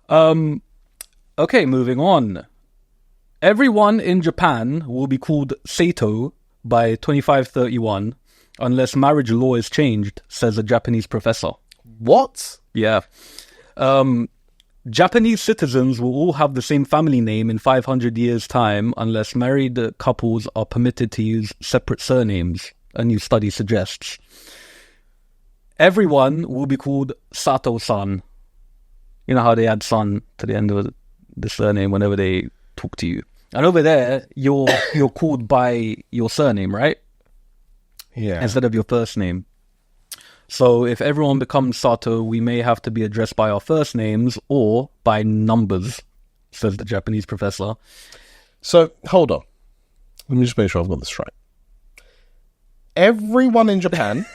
Okay, moving on. Everyone in Japan will be called Sato by 2531 unless marriage law is changed, says a Japanese professor. What? Yeah. Japanese citizens will all have the same family name in 500 years' time unless married couples are permitted to use separate surnames, a new study suggests. Everyone will be called Sato-san. You know how they add son to the end of the surname whenever they talk to you. And over there, you're called by your surname, right? Yeah. Instead of your first name. So if everyone becomes Sato, we may have to be addressed by our first names or by numbers, says the Japanese professor. So, hold on. Let me just make sure I've got this right. Everyone in Japan,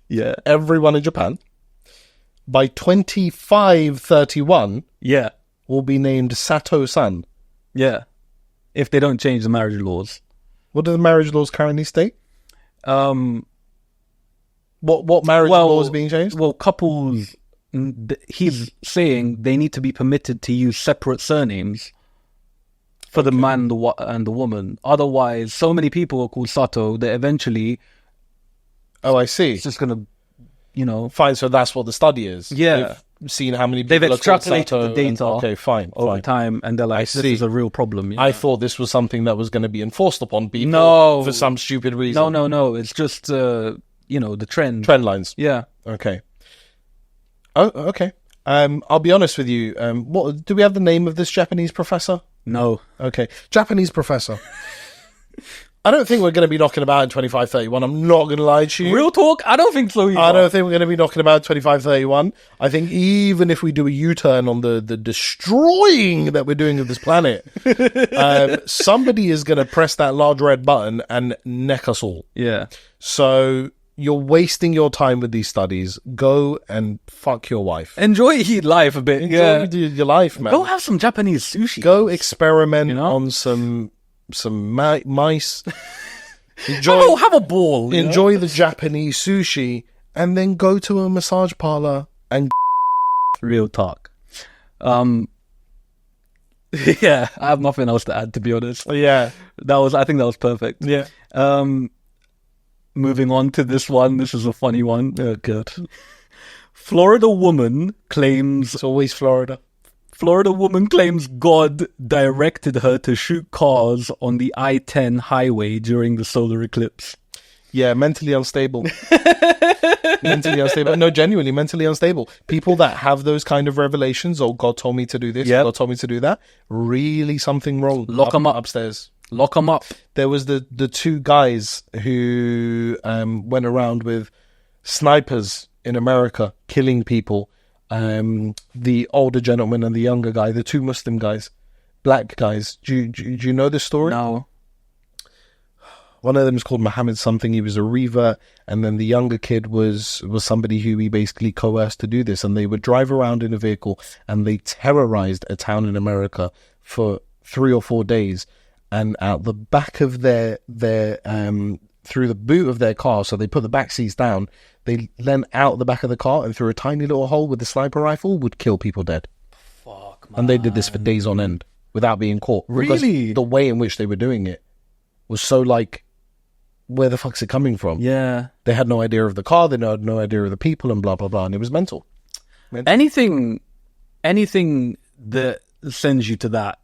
Yeah. everyone in Japan, by 2531, Yeah. will be named Sato-san. Yeah. If they don't change the marriage laws. What do the marriage laws currently state? Um, What marriage laws are being changed? Well, couples, he's saying they need to be permitted to use separate surnames for the man and the woman. Otherwise, so many people are called Sato that eventually Oh, I see. it's just going to, Fine, so that's what the study is. Yeah. They've seen how many They've people are called extrapolated Sato the data okay, fine. over time, and they're like, this see. is a real problem. I thought this was something that was going to be enforced upon people No. for some stupid reason. No. It's just, the trend. Trend lines. Yeah. Okay. Oh, okay. I'll be honest with you. What do we have the name of this Japanese professor? No. Okay. Japanese professor. I don't think we're going to be knocking about in 2531. I'm not going to lie to you. Real talk? I don't think so either. I don't think we're going to be knocking about 2531. I think even if we do a U-turn on the destroying that we're doing of this planet, somebody is going to press that large red button and neck us all. Yeah. So you're wasting your time with these studies. Go and fuck your wife. Enjoy life a bit. Enjoy your life, man. Go have some Japanese sushi. Go experiment know? on some mice. Have a ball. Enjoy the Japanese sushi, and then go to a massage parlor and Real talk. Yeah, I have nothing else to add, to be honest. yeah, I think that was perfect. yeah. Moving on to this one. This is a funny one. Oh, good. Florida woman claims It's always Florida. God directed her to shoot cars on the I-10 highway during the solar eclipse. Yeah, mentally unstable. Mentally unstable. No, genuinely mentally unstable. People that have those kind of revelations, oh, God told me to do this, Yep. God told me to do that, really something wrong. Lock 'em up. Upstairs. Lock them up. There was the two guys who went around with snipers in America, killing people. The older gentleman and the younger guy, the two Muslim guys, black guys. Do you know this story? No. One of them is called Muhammad something. He was a revert, and then the younger kid was somebody who he basically coerced to do this. And they would drive around in a vehicle, and they terrorized a town in America for 3 or 4 days. And out the back of their through the boot of their car, so they put the back seats down, they leant out the back of the car and through a tiny little hole with a sniper rifle would kill people dead. Fuck, man. And they did this for days on end without being caught. Because Really? the way in which they were doing it was so like, where the fuck's it coming from? Yeah. They had no idea of the car, they had no idea of the people, and blah, blah, blah. And it was mental. Anything that sends you to that,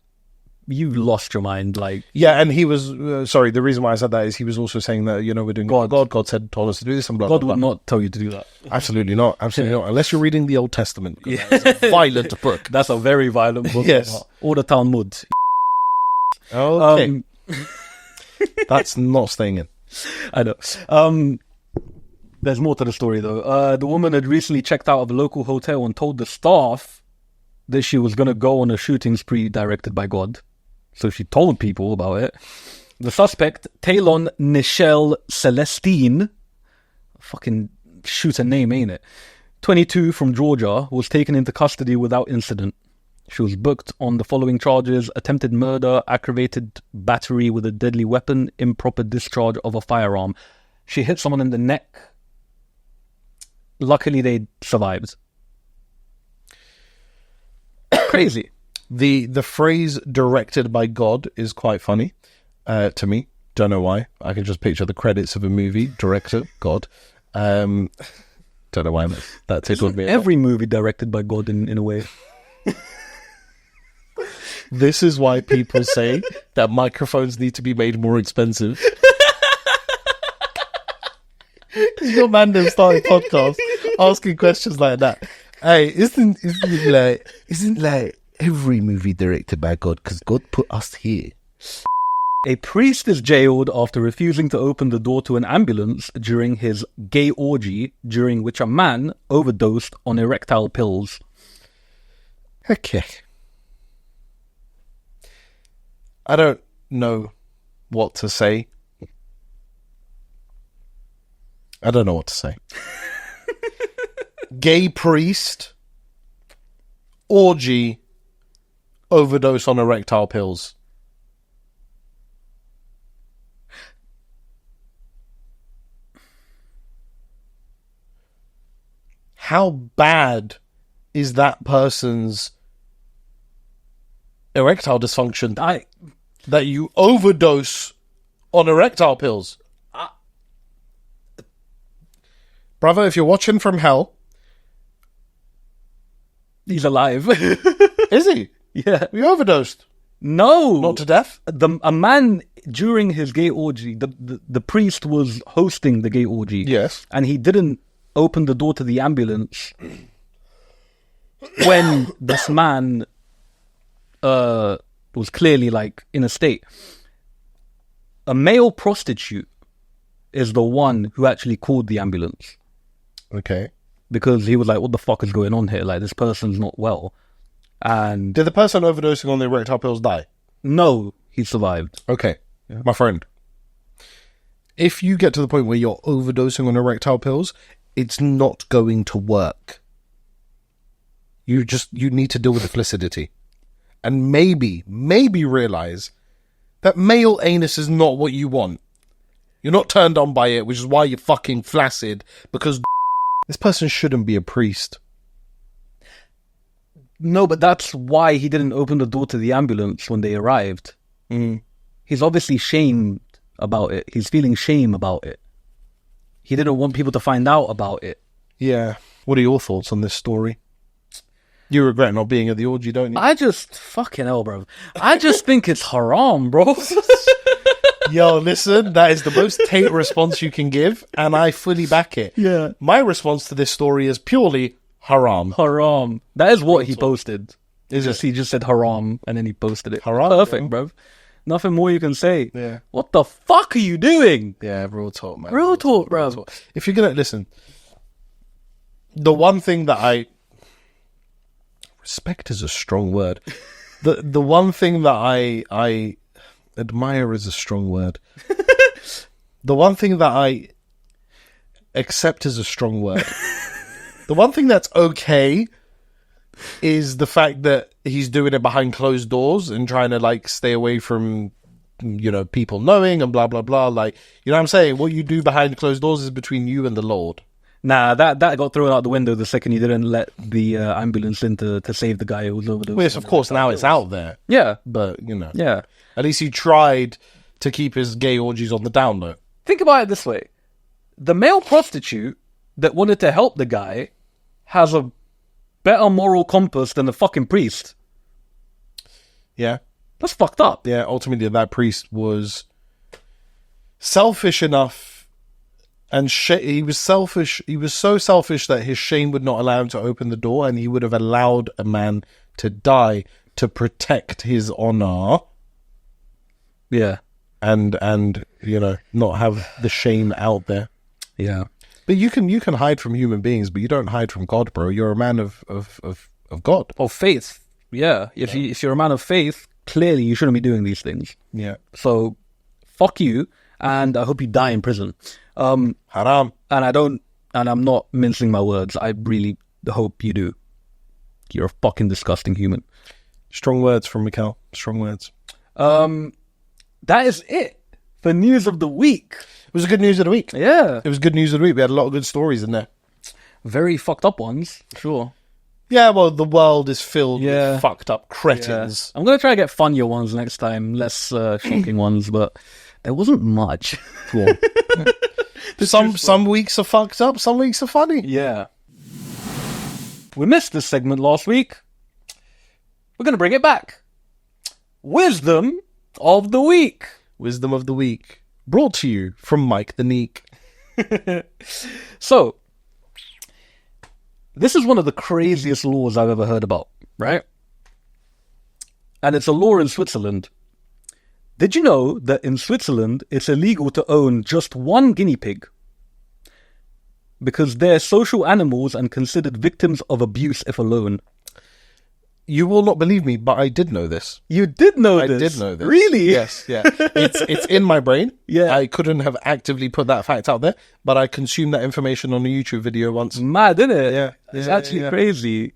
you lost your mind. Like, Yeah, and he was, sorry, the reason why I said that is he was also saying that, we're doing God. God told us to do this and blah, God blah, would blah. not tell you to do that. Absolutely not. Absolutely not. Unless you're reading the Old Testament. It's a violent book. That's a very violent book. Yes. All the town mud. Okay. That's not staying in. I know. There's more to the story, though. The woman had recently checked out of a local hotel and told the staff that she was going to go on a shooting spree directed by God. So she told people about it. The suspect, Talon Nichelle Celestine, fucking shooter name, ain't it? 22 from Georgia, was taken into custody without incident. She was booked on the following charges: attempted murder, aggravated battery with a deadly weapon, improper discharge of a firearm. She hit someone in the neck. Luckily, they survived. Crazy. The phrase directed by God is quite funny to me. Don't know why. I can just picture the credits of a movie, director, God. Don't know why that tickled me. Every movie directed by God in a way. This is why people say that microphones need to be made more expensive. Your man them starting podcast asking questions like that. Hey, isn't like every movie directed by God because God put us here? A priest is jailed after refusing to open the door to an ambulance during his gay orgy, during which a man overdosed on erectile pills. Okay. I don't know what to say. I don't know what to say. Gay priest, orgy, overdose on erectile pills. How bad is that person's erectile dysfunction that you overdose on erectile pills? Brother, if you're watching from hell... He's alive. Is he? Yeah. He overdosed. No. Not to death? A man, during his gay orgy, the priest was hosting the gay orgy. Yes. And he didn't open the door to the ambulance when this man was clearly, like, in a state. A male prostitute is the one who actually called the ambulance. Okay. Because he was like, what the fuck is going on here? Like, this person's not well. And... Did the person overdosing on the erectile pills die? No, he survived. Okay. Yeah. My friend. If you get to the point where you're overdosing on erectile pills, it's not going to work. You need to deal with the flaccidity. And maybe realize that male anus is not what you want. You're not turned on by it, which is why you're fucking flaccid, because this person shouldn't be a priest. No, but that's why he didn't open the door to the ambulance when they arrived. He's obviously shamed about it. He's feeling shame about it. He didn't want people to find out about it. Yeah. What are your thoughts on this story? You regret not being at the orgy, don't you? I just... Fucking hell, bro. I just think it's haram, bro. Yo, listen, that is the most Tate response you can give, and I fully back it. Yeah. My response to this story is purely haram. Haram. That is what he posted. Is it? He just said haram, and then he posted it. Haram, Perfect, yeah. bro. Nothing more you can say. Yeah. What the fuck are you doing? Yeah, real talk, man. Real talk, bro. If you're gonna listen, the one thing that I respect is a strong word. The one thing that I admire is a strong word. The one thing that I accept is a strong word. The one thing that's okay is the fact that he's doing it behind closed doors and trying to, like, stay away from, you know, people knowing and blah, blah, blah. Like, you know what I'm saying? What you do behind closed doors is between you and the Lord. Nah, that got thrown out the window the second you didn't let the ambulance in to save the guy who was overdosed. Yes, of course, now it's out there. Yeah. But, you know. Yeah. At least he tried to keep his gay orgies on the down low. Think about it this way. The male prostitute that wanted to help the guy has a better moral compass than the fucking priest. Yeah. That's fucked up. Yeah, ultimately that priest was selfish enough, and he was selfish. He was so selfish that his shame would not allow him to open the door, and he would have allowed a man to die to protect his honor. Yeah. And you know, not have the shame out there. Yeah. But you can hide from human beings, but you don't hide from God, bro. You're a man of God. Of faith. Yeah. If you're a man of faith, clearly you shouldn't be doing these things. Yeah. So, fuck you, and I hope you die in prison. Haram. And I'm not mincing my words. I really hope you do. You're a fucking disgusting human. Strong words from Mikkel. Strong words. That is it for news of the week. It was a good news of the week. Yeah. It was good news of the week. We had a lot of good stories in there. Very fucked up ones, for sure. Yeah, well, the world is filled Yeah. with fucked up cretins. I'm going to try to get funnier ones next time, less shocking ones, but there wasn't much. Cool. Some weeks are fucked up, some weeks are funny. Yeah. We missed this segment last week. We're going to bring it back. Wisdom of the week. Wisdom of the week. Brought to you from Mayk the Neek. So, this is one of the craziest laws I've ever heard about, right? And it's a law in Switzerland. Did you know that in Switzerland it's illegal to own just one guinea pig? Because they're social animals and considered victims of abuse if alone. You will not believe me, but I did know this. You did know I this? did know this. Really? Yes, yeah. It's in my brain. Yeah. I couldn't have actively put that fact out there, but I consumed that information on a YouTube video once. Mad, isn't it? Yeah. It's Yeah, actually yeah. crazy.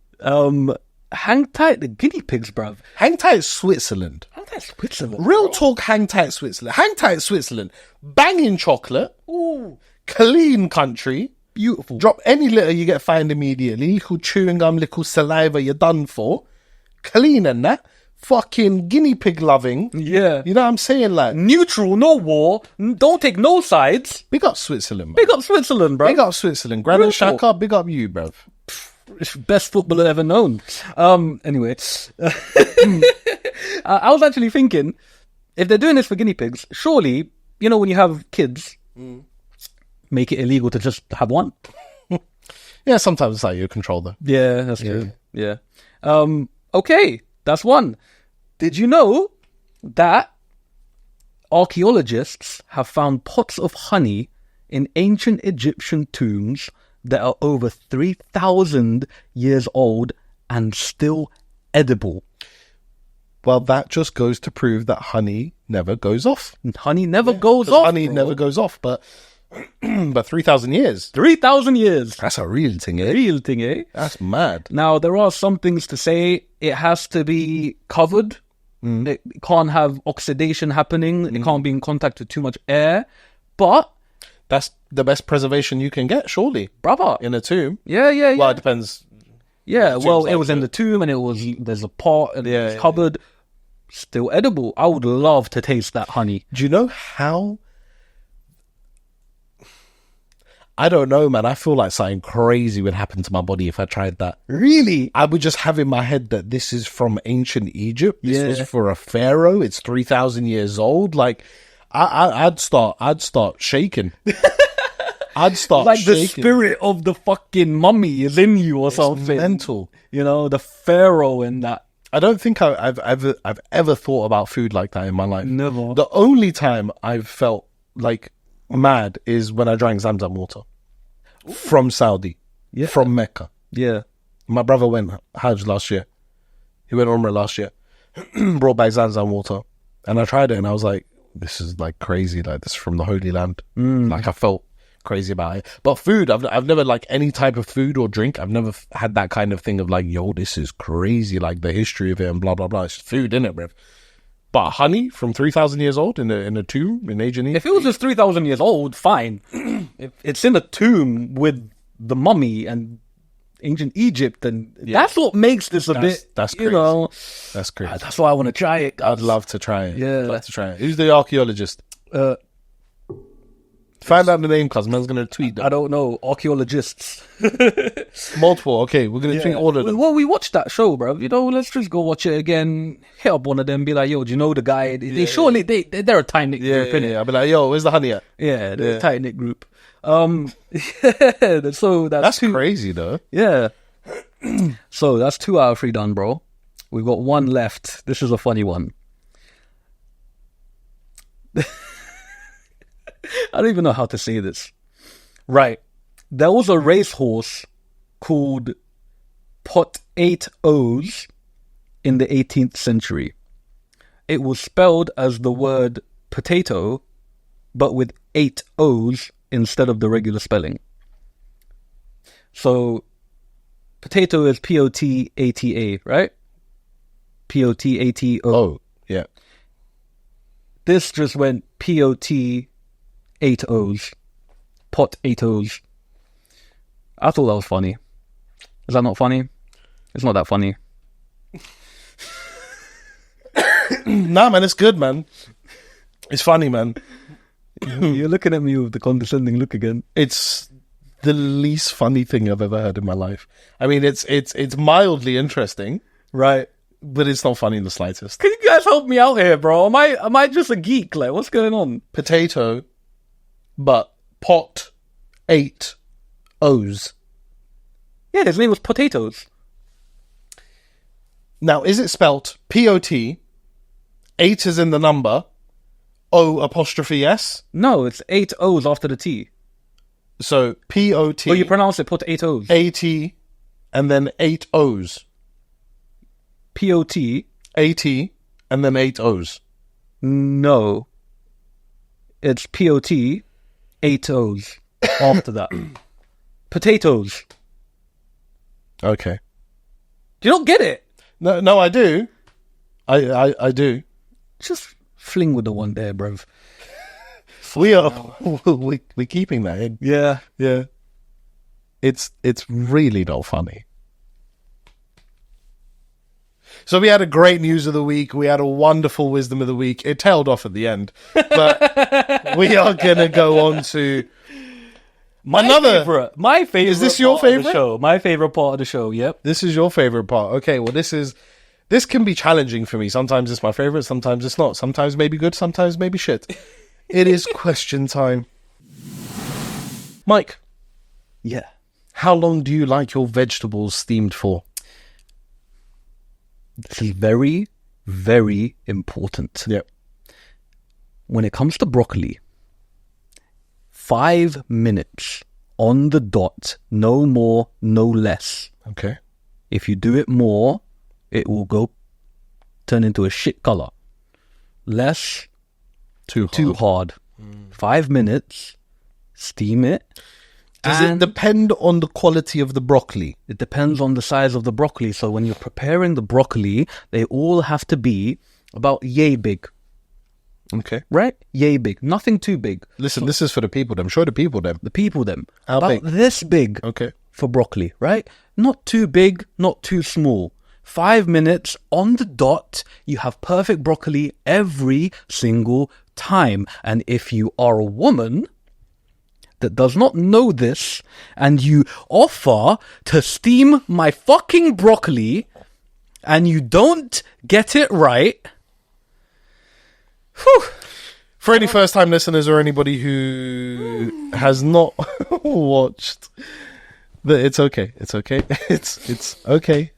Hang tight, the guinea pigs, bruv. Hang tight, Switzerland. Hang tight, Switzerland. Real talk, hang tight, Switzerland. Hang tight, Switzerland. Banging chocolate. Ooh, Clean country. beautiful. Drop any litter, you get fined immediately. Little chewing gum, little saliva, you're done for. Clean and that. Fucking guinea pig loving. Yeah. You know what I'm saying? Like, Neutral, no war. Don't take no sides. big up Switzerland, man. Big up Switzerland, bruv. Big up Switzerland. Granite Real talk. Xhaka, big up you, bruv. Best footballer ever known. Anyway, I was actually thinking, if they're doing this for guinea pigs, surely, you know, when you have kids, make it illegal to just have one. Yeah, sometimes it's out of your control, though. Yeah, that's true. Yeah. Okay, that's one. Did you know that archaeologists have found pots of honey in ancient Egyptian tombs that are over 3,000 years old and still edible? Well, that just goes to prove that honey never goes off. Honey never goes 'Cause off. honey bro. never goes off, but 3,000 years. 3,000 years. That's a real thing, eh? Real thing, eh? That's mad. Now, there are some things to say. It has to be covered. It can't have oxidation happening. It can't be in contact with too much air. But, That's the best preservation you can get, surely, brother. in a tomb. Yeah. Well, it depends. Yeah, well, like it was in the tomb and there's a pot and Yeah, it's yeah, covered. Still edible. I would love to taste that honey. Do you know how... I don't know, man. I feel like something crazy would happen to my body if I tried that. Really? I would just have in my head that this is from ancient Egypt. This Yeah. was for a pharaoh. It's 3,000 years old. Like, I'd start shaking. I'd start Like the shaking. spirit of the fucking mummy is in you or something. Mental. You know, the pharaoh and that. I don't think I've ever thought about food like that in my life. Never. The only time I've felt like mad is when I drank Zamzam water from Saudi, from Mecca. Yeah. My brother went Hajj last year. He went Umrah last year. Brought back Zamzam water, and I tried it, and I was like, "This is like crazy. Like this is from the Holy Land." Like I felt crazy about it. But food, I've never like any type of food or drink. I've never had that kind of thing of like, "Yo, this is crazy." Like the history of it and blah blah blah. It's food, innit, bruv? But honey from 3,000 years old in a tomb in ancient Egypt. If it was just 3,000 years old, fine. If it's in a tomb with the mummy and ancient Egypt, then that's what makes this a bit, that's you crazy. know. That's crazy. That's why I want to try it. I'd love to try it. Yeah. I'd love to try it. Who's the archaeologist? Uh, Find out the name, cuz man's gonna tweet that. I don't know. Archaeologists. Multiple. Okay, we're gonna tweet all of them. Well, we watched that show, bro. You know, let's just go watch it again. Hit up one of them, be like, "Yo, do you know the guy?" Surely they're a tight knit Yeah, group, yeah, innit? yeah. I'll be like, yo, where's the honey at? Yeah, they're Yeah. a tight knit group. Yeah, so That's two. crazy, though. Yeah. So that's 2 out of 3 done, bro. We've got one left. This is a funny one. I don't even know how to say this. Right. There was a racehorse called Pot 8 O's in the 18th century. It was spelled as the word potato, but with 8 O's instead of the regular spelling. So, potato is P-O-T-A-T-A, right? P-O-T-A-T-O. Oh, yeah. This just went P-O-T 8 O's. Pot 8 O's. I thought that was funny. Is that not funny? It's not that funny. Nah, man, it's good, man. It's funny, man. You're looking at me with the condescending look again. It's the least funny thing I've ever heard in my life. I mean, it's mildly interesting, Right. but it's not funny in the slightest. Can you guys help me out here, bro? Am I just a geek? Like, what's going on? Potato, but pot 8 O's. Yeah, his name was Potatoes. Now, is it spelt P-O-T, 8 is in the number, O''S. No, it's 8 O's after the T. So P-O-T. Oh, you pronounce it, put 8 O's. A-T, and then 8 O's. P-O-T. A-T, and then 8 O's. No. It's P-O-T, 8 O's after that. Potatoes. Okay. Do you not get it? No, I do. I do. Just fling with the one there, bruv. We're keeping that in. Yeah. Yeah. It's really not funny. So we had a great news of the week. We had a wonderful wisdom of the week. It tailed off at the end. But we are going to go on to My favorite. Is this your part of the favorite? show. My favorite part of the show, yep. This is your favorite part. Okay, well, this can be challenging for me. Sometimes it's my favorite, sometimes it's not. Sometimes maybe good, sometimes maybe shit. It is question time. Mike, Yeah. how long do you like your vegetables steamed for? This is very, very important. Yep. When it comes to broccoli, 5 minutes on the dot, no more, no less. Okay. If you do it more, it will turn into a shit color. Less, Too hard. 5 minutes, steam it. Does it depend on the quality of the broccoli? It depends on the size of the broccoli. So when you're preparing the broccoli, they all have to be about yay big, Okay. right? Yay big. Nothing too big. Listen, this is for the people, them. Show the people, them. The people them. How about big? this big Okay. for broccoli, right? Not too big, not too small. 5 minutes on the dot. You have perfect broccoli every single time. And if you are a woman that does not know this and you offer to steam my fucking broccoli and you don't get it right, whew, For any first-time listeners or anybody who has not watched, it's okay. It's okay. It's okay.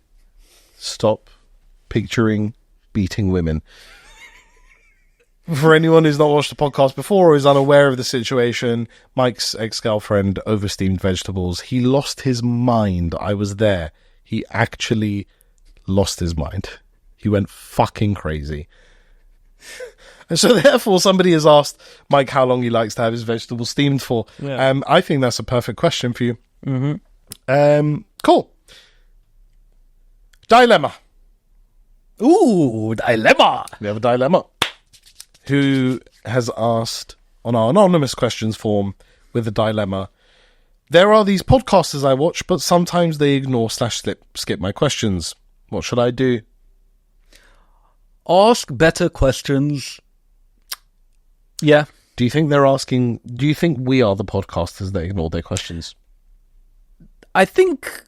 Stop picturing beating women. For anyone who's not watched the podcast before or is unaware of the situation, Mike's ex-girlfriend oversteamed vegetables. He lost his mind. I was there. He actually lost his mind. He went fucking crazy. And so therefore somebody has asked Mike how long he likes to have his vegetables steamed for. Yeah. I think that's a perfect question for you. Cool. Dilemma. ooh, dilemma. We have a dilemma. Who has asked on our anonymous questions form with a dilemma. There are these podcasters I watch, but sometimes they ignore/skip my questions. What should I do? Ask better questions. Yeah. Do you think we are the podcasters that ignore their questions? I think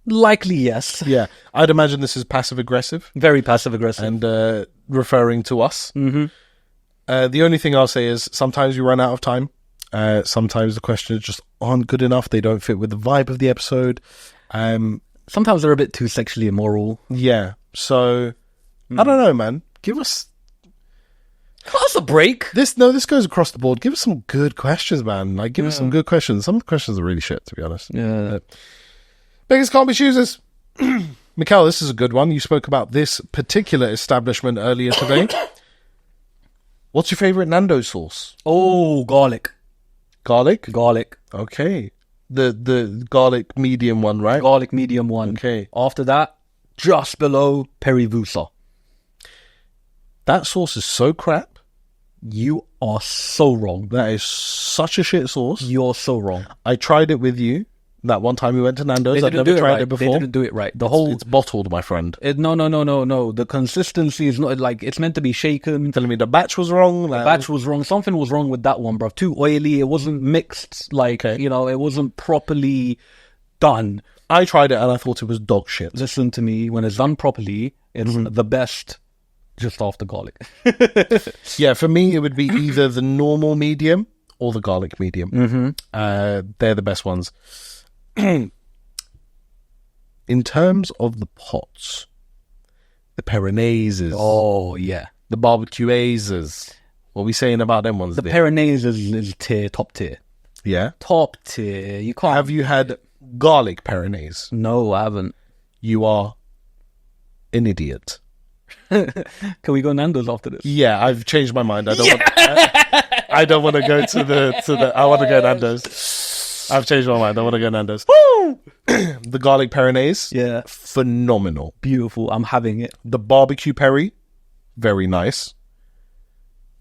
likely yes. Yeah. I'd imagine this is passive aggressive Very passive aggressive. and referring to us. Mm-hmm. The only thing I'll say is sometimes we run out of time. Sometimes the questions just aren't good enough. They don't fit with the vibe of the episode. Sometimes they're a bit too sexually immoral. Yeah. So, I don't know, man. Give us a break. this goes across the board. Give us some good questions, man. Like, give us some good questions. Some of the questions are really shit, to be honest. Yeah. Beggars can't be choosers. Mikhail, this is a good one. You spoke about this particular establishment earlier today. What's your favourite Nando's sauce? Oh, garlic. Garlic? Garlic. Okay. The garlic medium one, right? Garlic medium one. Okay. After that, just below Perivusa. That sauce is so crap. You are so wrong. That is such a shit sauce. You're so wrong. I tried it with you that one time we went to Nando's. I've They didn't never do it tried right. it before. They didn't do it right. The whole It's bottled, my friend. no. The consistency is not like it's meant to be shaken. Telling me the batch was wrong. The batch was wrong. Something was wrong with that one, bro. Too oily. It wasn't mixed. Like Okay. it wasn't properly done. I tried it and I thought it was dog shit. Listen to me. When it's done properly, it's the best. Just after garlic. Yeah, for me, it would be either the normal medium or the garlic medium. Mm-hmm. They're the best ones. In terms of the pots, the Paralysis, Oh yeah. the barbecues, What are we saying about them ones? The there? Pyrenees is top tier. Yeah. Top tier. You can't. Have you had garlic Pyrenees? No, I haven't. You are an idiot. Can we go Nando's after this? Yeah, I've changed my mind. I don't want to go to the. I want to go Nando's. I've changed my mind. I want to go Nando's. Woo! The garlic Pyrenees, Yeah. phenomenal. Beautiful. I'm having it. The barbecue peri, very nice.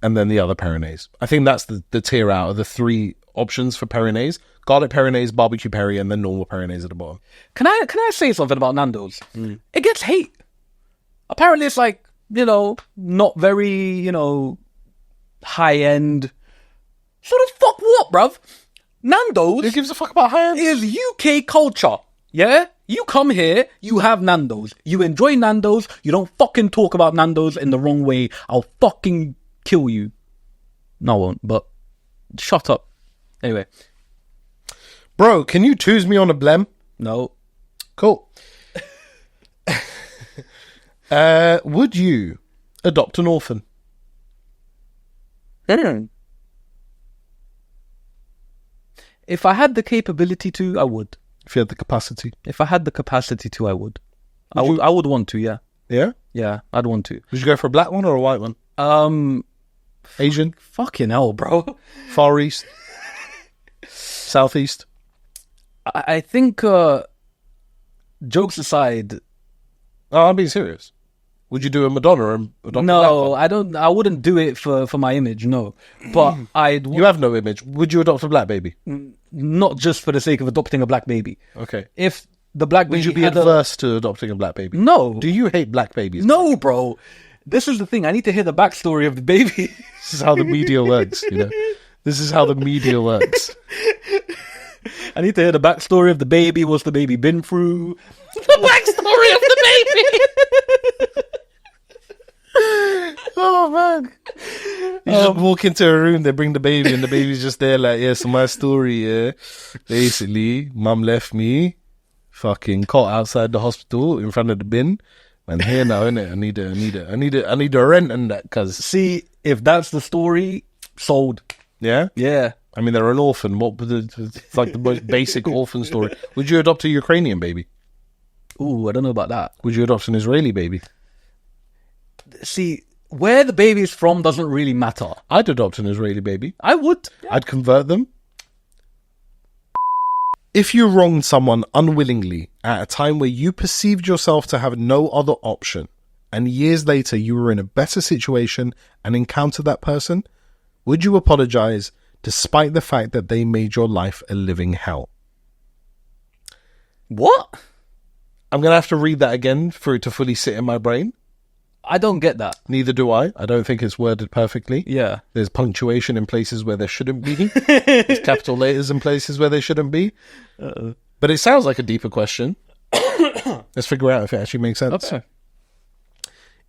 And then the other Pyrenees. I think that's the tier out of the 3 options for Pyrenees. Garlic Pyrenees, barbecue peri, and then normal Pyrenees at the bottom. Can I say something about Nando's? It gets hate. Apparently it's like, not very, high end. So the fuck what, bruv? Nando's Who gives a fuck about high end? is UK culture. Yeah? You come here, you have Nando's. You enjoy Nando's, you don't fucking talk about Nando's in the wrong way. I'll fucking kill you. No, I won't, but shut up. Anyway. Bro, can you choose me on a blem? No. Cool. Would you adopt an orphan? If I had the capability to, I would. If you had the capacity. If I had the capacity to, I would. I would want to, yeah. Yeah? Yeah, I'd want to. Would you go for a black one or a white one? Asian? Fucking hell, bro. Far East? Southeast? I think, jokes aside, Oh, I'm being serious. Would you do a Madonna and adopt a black no, one? I wouldn't do it for my image, no. But You have no image. Would you adopt a black baby? not just for the sake of adopting a black baby. Okay. If the black baby Would you be had adverse to adopting a black baby? No. Do you hate black babies? No, bro. This is the thing. I need to hear the backstory of the baby. This is how the media works, This is how the media works. I need to hear the backstory of the baby. What's the baby been through? The backstory of the baby. Oh, man. You just walk into a room, they bring the baby, and the baby's just there like, yeah, so my story, yeah. Basically, mum left me, fucking caught outside the hospital in front of the bin. I'm here now, innit? I need a rent and that, cuz. See, if that's the story, sold. Yeah? Yeah. I mean, they're an orphan. It's like the most basic orphan story. Would you adopt a Ukrainian baby? Ooh, I don't know about that. Would you adopt an Israeli baby? See, where the baby is from doesn't really matter. I'd adopt an Israeli baby. I would. I'd convert them. If you wronged someone unwillingly at a time where you perceived yourself to have no other option, and years later you were in a better situation and encountered that person, would you apologize despite the fact that they made your life a living hell? What? I'm going to have to read that again for it to fully sit in my brain. I don't get that. Neither do I. I don't think it's worded perfectly. Yeah. There's punctuation in places where there shouldn't be. There's capital letters in places where there shouldn't be. But it sounds like a deeper question. Let's figure out if it actually makes sense. Okay.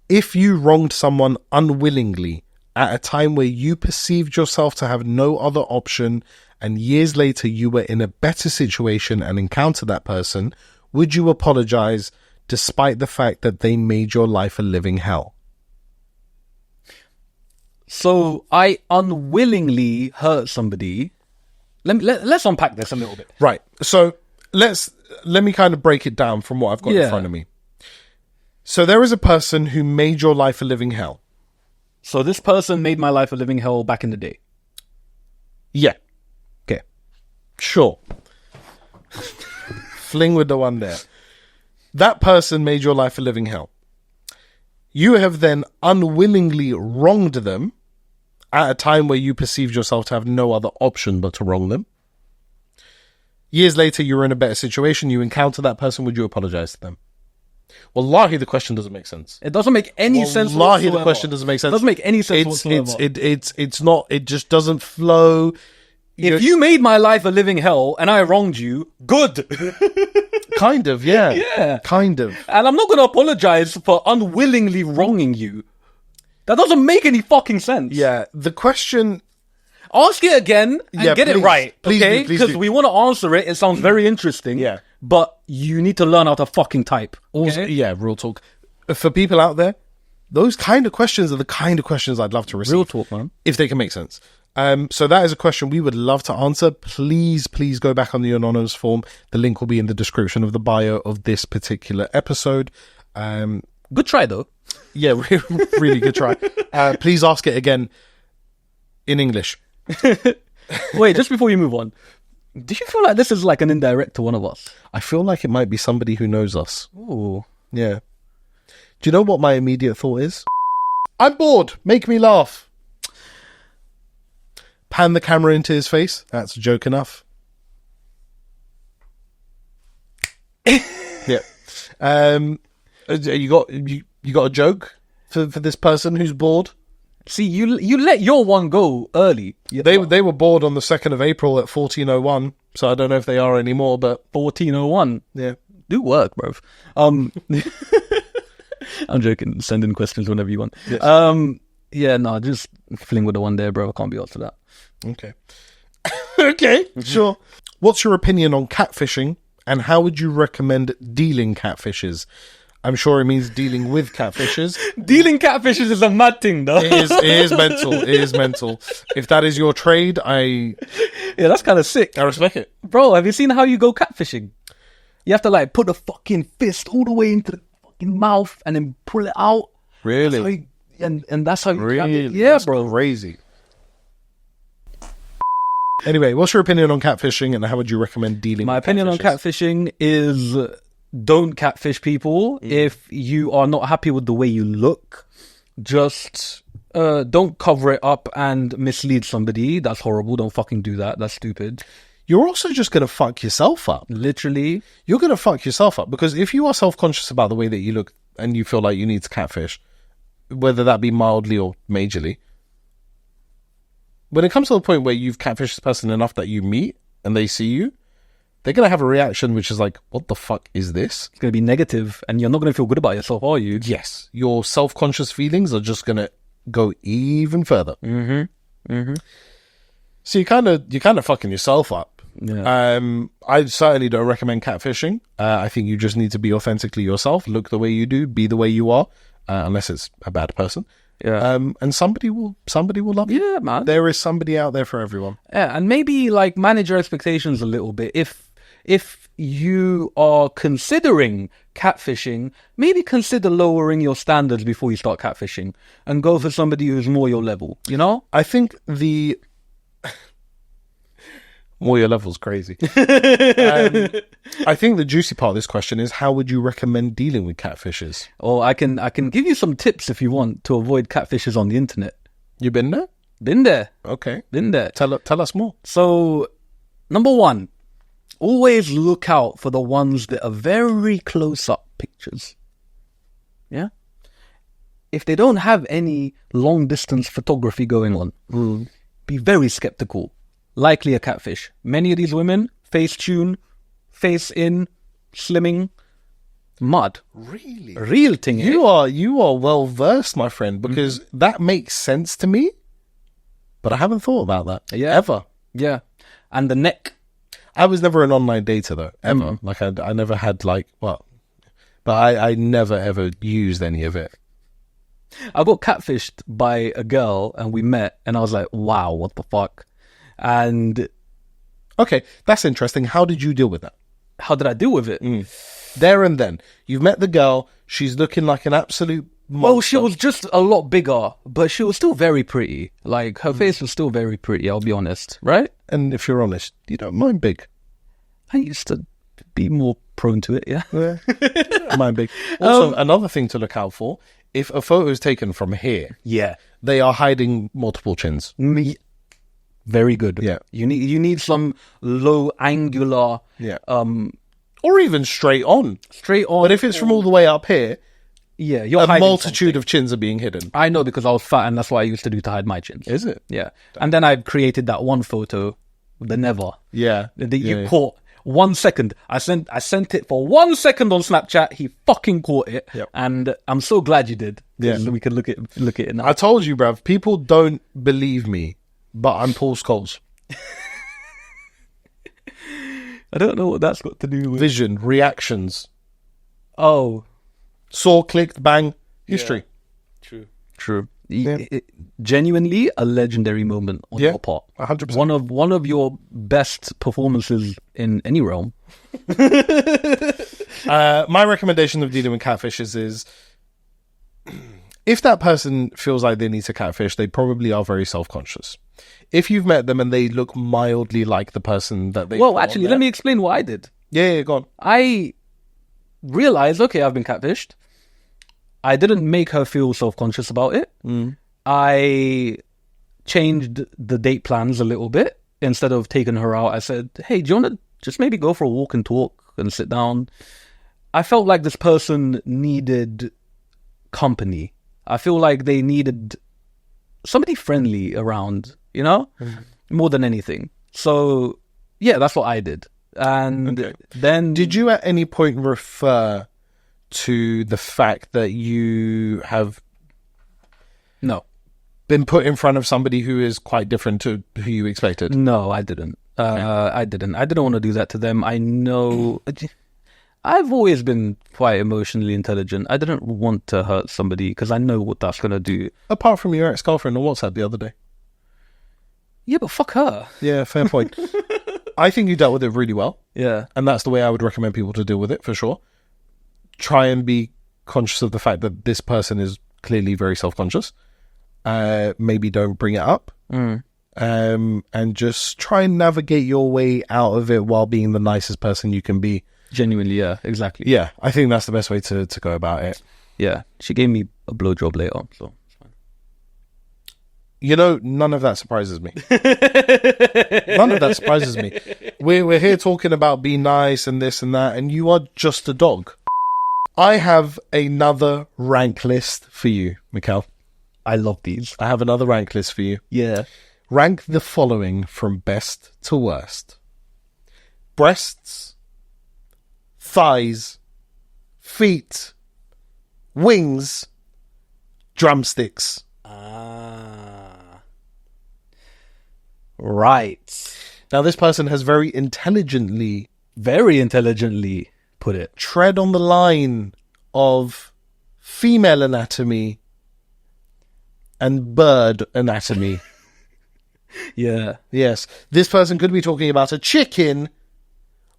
If you wronged someone unwillingly at a time where you perceived yourself to have no other option, and years later you were in a better situation and encountered that person, would you apologize despite the fact that they made your life a living hell? So I unwillingly hurt somebody. Let's unpack this a little bit. Right. So let me kind of break it down from what I've got in front of me. So there is a person who made your life a living hell. So this person made my life a living hell back in the day. Yeah. Okay. Sure. Fling with the one there. That person made your life a living hell. You have then unwillingly wronged them at a time where you perceived yourself to have no other option but to wrong them. Years later, you were in a better situation. You encounter that person. Would you apologize to them? Wallahi, the question doesn't make sense. It doesn't make any sense whatsoever. Wallahi, the question doesn't make sense. It doesn't make any sense whatsoever. It's not, it just doesn't flow. If you made my life a living hell and I wronged you, good. Kind of, yeah. Yeah. Kind of. And I'm not going to apologize for unwillingly wronging you. That doesn't make any fucking sense. Yeah, the question... Ask it again and get it right, please okay? do, please Because do. we want to answer it. It sounds very interesting. Yeah. But you need to learn how to fucking type. Also, Okay? yeah, real talk. For people out there, those kind of questions are the kind of questions I'd love to receive. Real talk, man. If they can make sense. So that is a question we would love to answer. Please go back on the anonymous form. The link will be in the description of the bio of this particular episode. Good try, though. Yeah, really good try. Please ask it again in English. Wait, just before you move on, do you feel like this is like an indirect to one of us? I feel like it might be somebody who knows us. Ooh. Yeah. Do you know what my immediate thought is? I'm bored. Make me laugh. Pan the camera into his face. That's a joke enough. Yeah. You got a joke for this person who's bored? See, you let your one go early. They were bored on the 2nd of April at 14:01, so I don't know if they are anymore, but 14:01. yeah. Do work, bro. I'm joking. Send in questions whenever you want. Yes. Yeah, no, just fling with the one there, bro. I can't be asked for that. Okay. Okay, sure. What's your opinion on catfishing, and how would you recommend dealing catfishes? I'm sure it means dealing with catfishes. Dealing catfishes is a mad thing, though. It is mental. It is mental. If that is your trade, Yeah, that's kind of sick. I respect it. Bro, have you seen how you go catfishing? You have to like put the fucking fist all the way into the fucking mouth and then pull it out. Really? And that's how you Really? Yeah, That's bro. crazy. Anyway, what's your opinion on catfishing, and how would you recommend dealing My with opinion on catfishing is don't catfish people. If you are not happy with the way you look, just don't cover it up and mislead somebody. That's horrible. Don't fucking do that. That's stupid. You're also just going to fuck yourself up. Literally. You're going to fuck yourself up, because if you are self-conscious about the way that you look and you feel like you need to catfish, whether that be mildly or majorly, when it comes to the point where you've catfished this person enough that you meet and they see you, they're going to have a reaction which is like, what the fuck is this? It's going to be negative and you're not going to feel good about yourself, are you? Yes. Your self-conscious feelings are just going to go even further. Mm-hmm. Mm-hmm. So you're kind of fucking yourself up. Yeah. I certainly don't recommend catfishing. I think you just need to be authentically yourself, look the way you do, be the way you are, unless it's a bad person. Yeah. And somebody will love you. Yeah, man. There is somebody out there for everyone. Yeah, and maybe like manage your expectations a little bit. If you are considering catfishing, maybe consider lowering your standards before you start catfishing and go for somebody who's more your level, you know? I think the more your level's crazy. I think the juicy part of this question is, how would you recommend dealing with catfishes? Or I can give you some tips if you want to avoid catfishes on the internet. You been there? Been there. Okay. Been there. Tell us more. So, number one, always look out for the ones that are very close-up pictures. Yeah? If they don't have any long-distance photography going on, be very skeptical. Likely a catfish. Many of these women, Facetune, face in, slimming, mud. Really? Real thing. You are well versed, my friend, because that makes sense to me, but I haven't thought about that. Yeah. Ever. Yeah. And the neck. I was never an online dater though, ever. Like I never had but I never ever used any of it. I got catfished by a girl and we met and I was like, wow, what the fuck? And okay, that's interesting. How did you deal with that? How did I deal with it? There and then. You've met the girl. She's looking like an absolute monster. Well, she was just a lot bigger, but she was still very pretty. Like, her face was still very pretty, I'll be honest. Right? And if you're honest, you don't mind big. I used to be more prone to it, yeah. Mind big. Also, another thing to look out for, if a photo is taken from here, Yeah. they are hiding multiple chins. Very good. Yeah. You need some low angular, Yeah. Or even straight on. straight on. But if it's from all the way up here, yeah, you're a hiding multitude of chins are being hidden. I know, because I was fat and that's what I used to do to hide my chins. Is it? Yeah. And then I created that one photo, the never. Yeah. That you caught 1 second. I sent it for 1 second on Snapchat. He fucking caught it. Yep. And I'm so glad you did. Yeah. We could look at it now. I told you, bruv, people don't believe me, but I'm Paul Scholes. I don't know what that's got to do with. Vision, reactions, Oh. saw, clicked, bang, history. True. Yeah. Genuinely a legendary moment on your part. 100%. One of your best performances in any realm. My recommendation of dealing with catfishes is, if that person feels like they need to catfish, they probably are very self-conscious. If you've met them and they look mildly like the person that they... Well, actually, let me explain what I did. Yeah, go on. I realized, okay, I've been catfished. I didn't make her feel self-conscious about it. I changed the date plans a little bit. Instead of taking her out, I said, hey, do you want to just maybe go for a walk and talk and sit down? I felt like this person needed company. I feel like they needed somebody friendly around, you know, more than anything. So, yeah, that's what I did. And then... Did you at any point refer to the fact that you have No. been put in front of somebody who is quite different to who you expected? No, I didn't. I didn't want to do that to them. I know... I've always been quite emotionally intelligent. I didn't want to hurt somebody because I know what that's going to do. Apart from your ex-girlfriend on WhatsApp the other day. Yeah, but fuck her. Yeah, fair point. I think you dealt with it really well. Yeah. And that's the way I would recommend people to deal with it, for sure. Try and be conscious of the fact that this person is clearly very self-conscious. Maybe don't bring it up. And just try and navigate your way out of it while being the nicest person you can be. Genuinely, yeah, exactly. Yeah, I think that's the best way to go about it. Yeah, she gave me a blowjob later, so it's fine. You know, none of that surprises me. None of that surprises me. We're here talking about be nice and this and that, and you are just a dog. I have another rank list for you, Mikhail. I love these. I have another rank list for you. Yeah. Rank the following from best to worst. Breasts, thighs, feet, wings, drumsticks. Right. Now, this person has very intelligently put it. tread on the line of female anatomy and bird anatomy. Yeah. Yes. This person could be talking about a chicken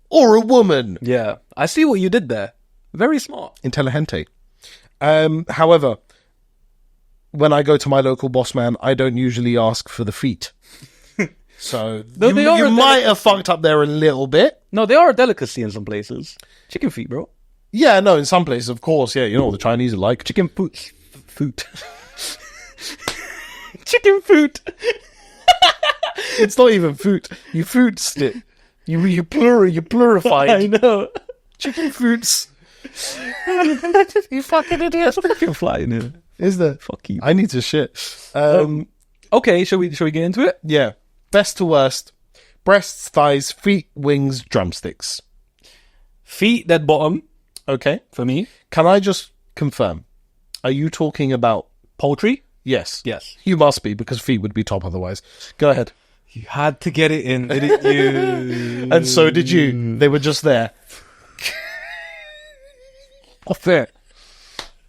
or a woman. Yeah. I see what you did there. Very smart. Intelligente. However, when I go to my local boss man, I don't usually ask for the feet. So you might have fucked up there a little bit. No, they are a delicacy in some places. Chicken feet, bro. Yeah, no, in some places, of course. Yeah, you know what the Chinese are like. Chicken foot. Chicken foot. It's not even food. You foodst it. You plurify it. I know. Chicken foods. You fucking idiot. Fucking flying here. Is there? Fuck you. I need to shit. Okay, shall we get into it? Yeah. Best to worst. Breasts, thighs, feet, wings, drumsticks. Feet, dead bottom. Okay. For me. Can I just confirm? Are you talking about Poultry? Yes. Yes. You must be, because feet would be top otherwise. Go ahead. You had to get it in, didn't you? And so did you. They were just there. What's it?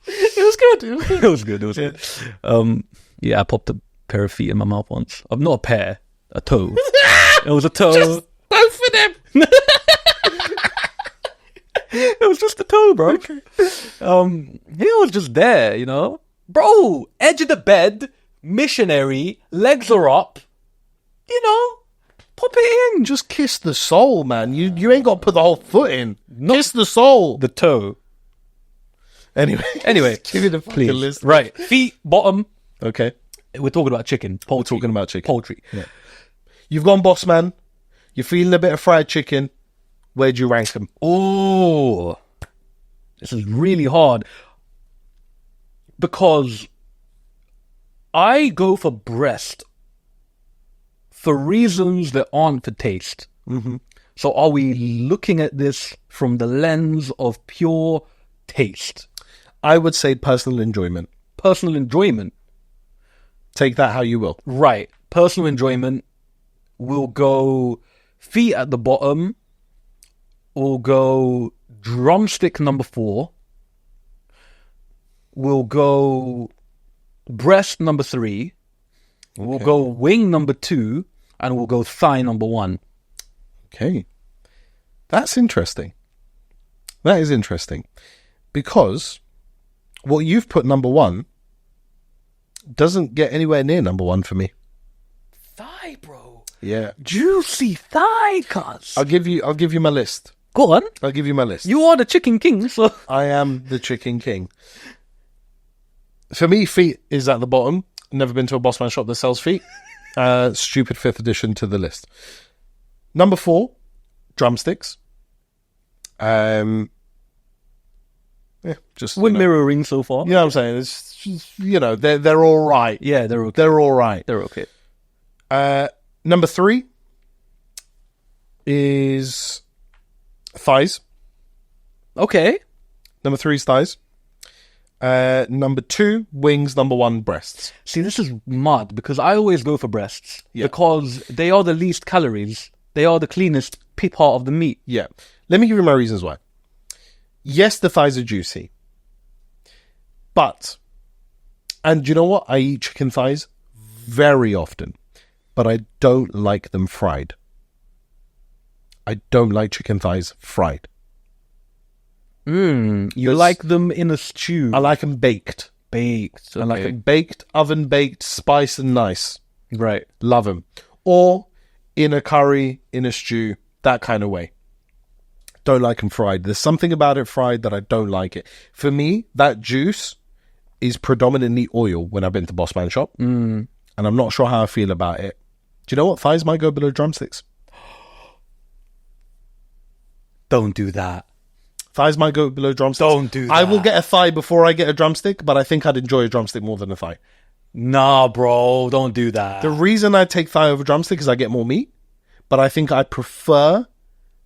It was good. It was good. Yeah, I popped a pair of feet in my mouth once. Not a pair, a toe. It was a toe. Just both of them. It was just a toe, bro. He was just there, you know. Bro, edge of the bed, missionary, legs are up. You know, pop it in. Just kiss the sole, man. You ain't got to put the whole foot in. Kiss the sole. The toe. Anyway, give me the fucking list. Right, feet, bottom. Okay. We're talking about chicken. Poultry. We're talking about chicken. Poultry. Yeah. You've gone boss man. You're feeling a bit of fried chicken. Where'd you rank them? Oh, this is really hard. Because I go for breast for reasons that aren't for taste. Mm-hmm. So are we looking at this from the lens of pure taste? I would say personal enjoyment. Personal enjoyment. Take that how you will. Right. Personal enjoyment will go feet at the bottom. Will go drumstick number 4. Will go breast number 3. We'll go wing number 2, and we'll go thigh number 1. Okay. That's interesting. That is interesting. Because what you've put number 1 doesn't get anywhere near number 1 for me. Thigh, bro. Yeah. Juicy thigh, cuz. I'll give you my list. Go on. I'll give you my list. You are the chicken king, so... I am the chicken king. For me, feet is at the bottom. Never been to a Bossman shop that sells feet. Stupid 5th addition to the list. Number 4, drumsticks. Yeah, just We're mirroring so far. You know what I'm saying? It's just, they're all right. Yeah, they're okay. They're all right. They're okay. Number 3 is thighs. Okay. Number 3 is thighs. Number 2, wings. Number 1, breasts. See, this is mad because I always go for breasts because they are the least calories. They are the cleanest part of the meat. Yeah. Let me give you my reasons why. Yes, the thighs are juicy. But, and you know what? I eat chicken thighs very often, but I don't like them fried. I don't like chicken thighs fried. You like them in a stew? I like them baked. Baked. Okay. I like them baked, oven baked, spiced and nice. Right. Love them. Or in a curry, in a stew, that kind of way. Don't like them fried. There's something about it fried that I don't like it. For me, that juice is predominantly oil when I've been to Bossman shop. And I'm not sure how I feel about it. Do you know what? Thighs might go below drumsticks. Don't do that. Thighs might go below drumsticks. Don't do that. I will get a thigh before I get a drumstick, but I think I'd enjoy a drumstick more than a thigh. Nah, bro. Don't do that. The reason I take thigh over drumstick is I get more meat, but I think I prefer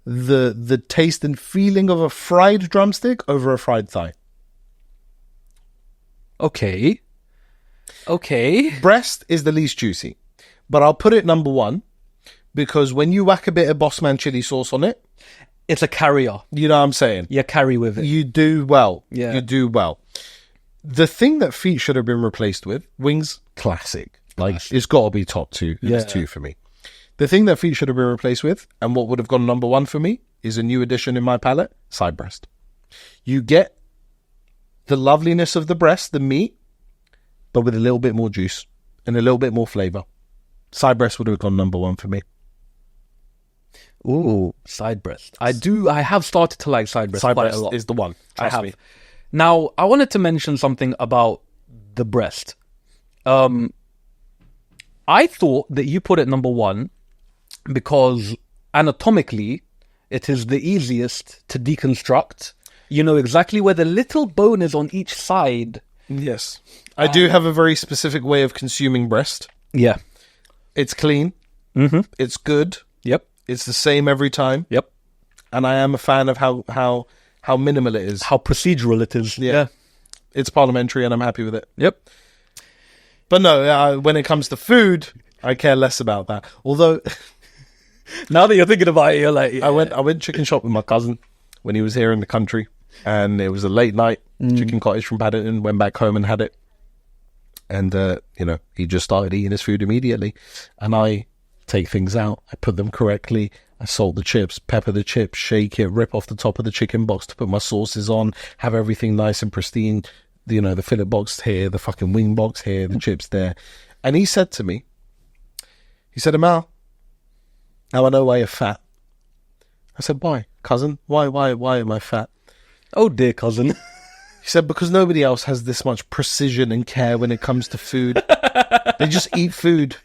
the taste and feeling of a fried drumstick over a fried thigh. Okay. Breast is the least juicy, but I'll put it number 1 because when you whack a bit of Bossman chili sauce on it, it's a carrier. You know what I'm saying? You carry with it. You do well. Yeah. You do well. The thing that feet should have been replaced with, wings, classic. It's got to be top 2. It's 2 for me. The thing that feet should have been replaced with, and what would have gone number 1 for me, is a new addition in my palate, side breast. You get the loveliness of the breast, the meat, but with a little bit more juice and a little bit more flavour. Side breast would have gone number 1 for me. Ooh, side breast. I have started to like side breast Side quite breast a lot. is the one. Trust me. Now, I wanted to mention something about the breast. I thought that you put it number 1 because anatomically it is the easiest to deconstruct. You know exactly where the little bone is on each side. Yes. I do have a very specific way of consuming breast. Yeah. It's clean. Mm-hmm. It's good. Yep. It's the same every time. Yep. And I am a fan of how minimal it is. How procedural it is. Yeah. It's parliamentary and I'm happy with it. Yep. But no, when it comes to food, I care less about that. Although, now that you're thinking about it, you're like... Yeah. I went chicken shop with my cousin when he was here in the country. And it was a late night chicken cottage from Paddington. Went back home and had it. And, he just started eating his food immediately. And I take things out. I put them correctly. I salt the chips, pepper the chips, shake it, rip off the top of the chicken box to put my sauces on, have everything nice and pristine. The fillet box here, the fucking wing box here, the chips there. And he said to me, Emal, now I know why you're fat. I said, why, cousin? Why am I fat? Oh, dear cousin. He said, because nobody else has this much precision and care when it comes to food. They just eat food.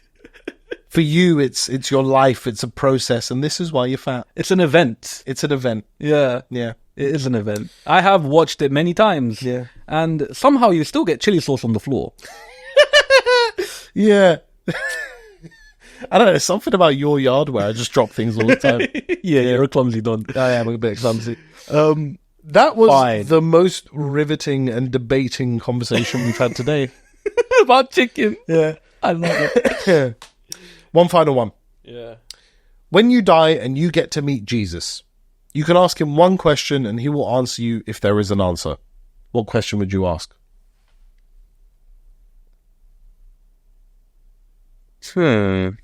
For you, it's your life. It's a process. And this is why you're fat. It's an event. It's an event. Yeah. Yeah. It is an event. I have watched it many times. Yeah. And somehow you still get chili sauce on the floor. Yeah. I don't know. There's something about your yard where I just drop things all the time. Yeah, you're a clumsy don. I am a bit clumsy. That was Fine. the most riveting and debating conversation we've had today. About chicken. Yeah. I love it. Yeah. One final one. Yeah. When you die and you get to meet Jesus, you can ask him one question and he will answer you if there is an answer. What question would you ask? That's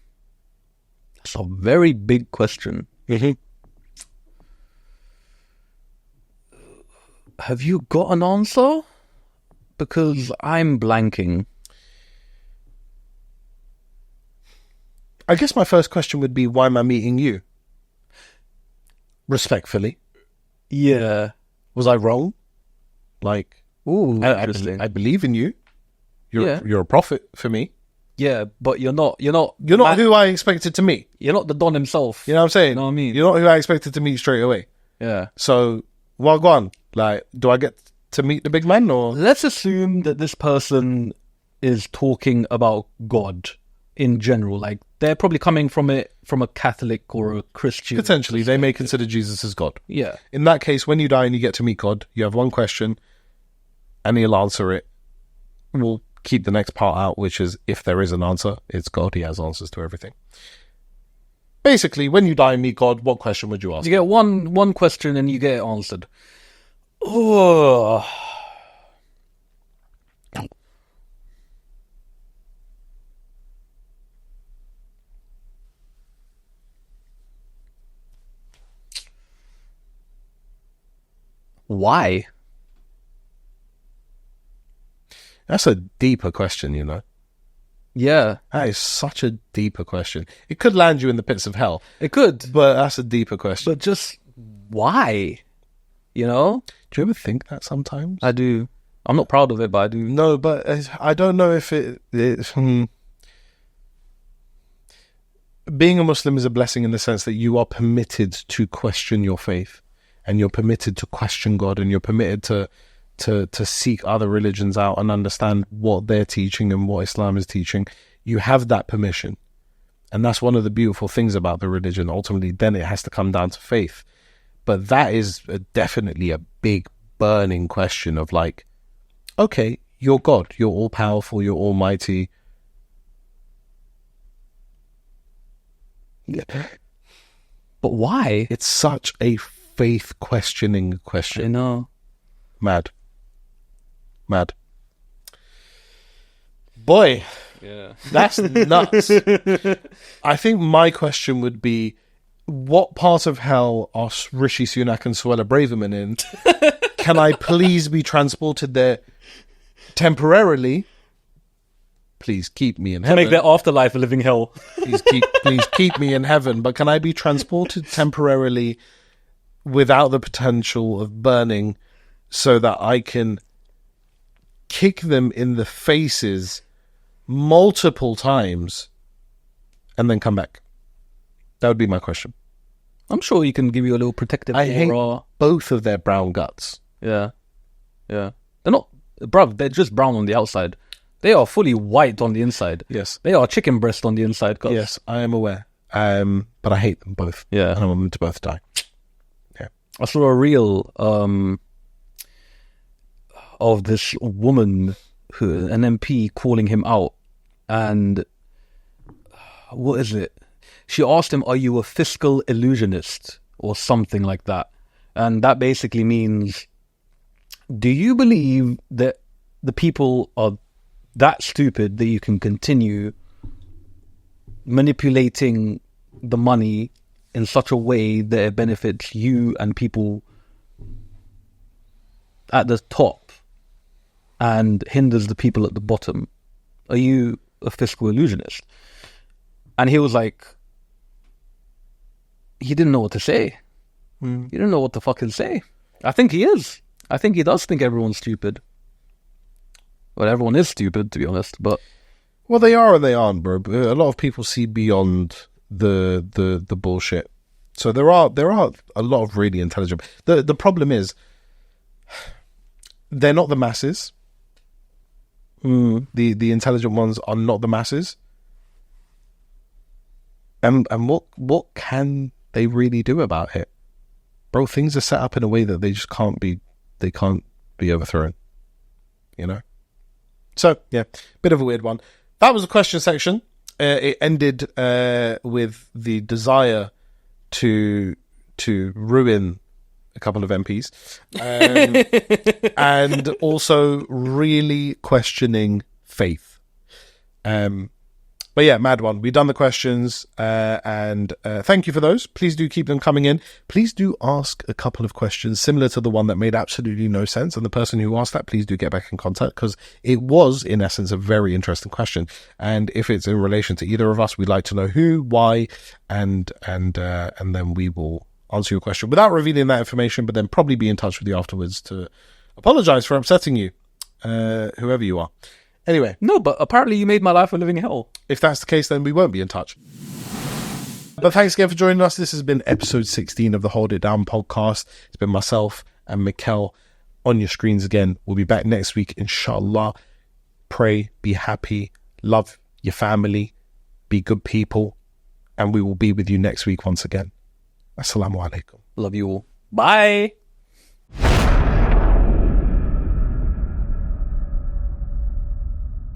a very big question. Mm-hmm. Have you got an answer? Because I'm blanking. I guess my first question would be, why am I meeting you? Respectfully. Yeah. Was I wrong? Like, Ooh, I interesting. believe in you. You're a prophet for me. Yeah, but you're not You're not who I expected to meet. You're not the Don himself. You know what I'm saying? You know what I mean? You're not who I expected to meet straight away. Yeah. So, well, go on. Like, do I get to meet the big man, or? Let's assume that this person is talking about God in general. Like, they're probably coming from a Catholic or a Christian. Potentially, they may consider Jesus as God. Yeah. In that case, when you die and you get to meet God, you have one question, and he'll answer it. We'll keep the next part out, which is, if there is an answer, it's God. He has answers to everything. Basically, when you die and meet God, what question would you ask? You get one question and you get it answered. Oh. Why? That's a deeper question, you know. Yeah. That is such a deeper question. It could land you in the pits of hell. It could. But that's a deeper question. But just why? You know? Do you ever think that sometimes? I do. I'm not proud of it, but I do. No, but I don't know if being a Muslim is a blessing in the sense that you are permitted to question your faith, and you're permitted to question God, and you're permitted to seek other religions out and understand what they're teaching and what Islam is teaching. You have that permission. And that's one of the beautiful things about the religion. Ultimately, then it has to come down to faith. But that is definitely a big burning question of like, okay, you're God, you're all powerful, you're almighty. But why? It's such a faith questioning question. You know. Mad. Boy, Yeah. that's nuts. I think my question would be, what part of hell are Rishi Sunak and Suella Braverman in? Can I please be transported there temporarily? Please keep me in heaven. Make their afterlife a living hell. Please keep me in heaven. But can I be transported temporarily without the potential of burning, so that I can kick them in the faces multiple times and then come back? That would be my question. I'm sure you can give you a little protective I hate aura. both of their brown guts. Yeah. Yeah. They're not, bruv, they're just brown on the outside. They are fully white on the inside. Yes. They are chicken breast on the inside. Cause... Yes, I am aware. But I hate them both. Yeah. And I want them to both die. Yeah. I saw a reel of this woman, an MP, calling him out. And what is it? She asked him, are you a fiscal illusionist? Or something like that. And that basically means, do you believe that the people are that stupid that you can continue manipulating the money in such a way that it benefits you and people at the top and hinders the people at the bottom? Are you a fiscal illusionist? And he was like, he didn't know what to say. He didn't know what to fucking say. I think he is. I think he does think everyone's stupid. Well, everyone is stupid, to be honest, but... Well, they are and they aren't, bro. A lot of people see beyond the bullshit. So there are a lot of really intelligent... The problem is, they're not the masses. The intelligent ones are not the masses. And what can they really do about it? Bro, things are set up in a way that they just can't be overthrown. You know? So, yeah, bit of a weird one. That was the question section. It ended with the desire to ruin a couple of MPs. And also really questioning faith. But yeah, mad one. We've done the questions, and thank you for those. Please do keep them coming in. Please do ask a couple of questions similar to the one that made absolutely no sense. And the person who asked that, please do get back in contact, because it was, in essence, a very interesting question. And if it's in relation to either of us, we'd like to know who, why, and then we will answer your question without revealing that information, but then probably be in touch with you afterwards to apologize for upsetting you, whoever you are. Anyway. No, but apparently you made my life a living hell. If that's the case, then we won't be in touch. But thanks again for joining us. This has been episode 16 of the Hold It Down podcast. It's been myself and Mikel on your screens again. We'll be back next week, inshallah. Pray, be happy, love your family, be good people, and we will be with you next week once again. Assalamu alaikum. Love you all. Bye.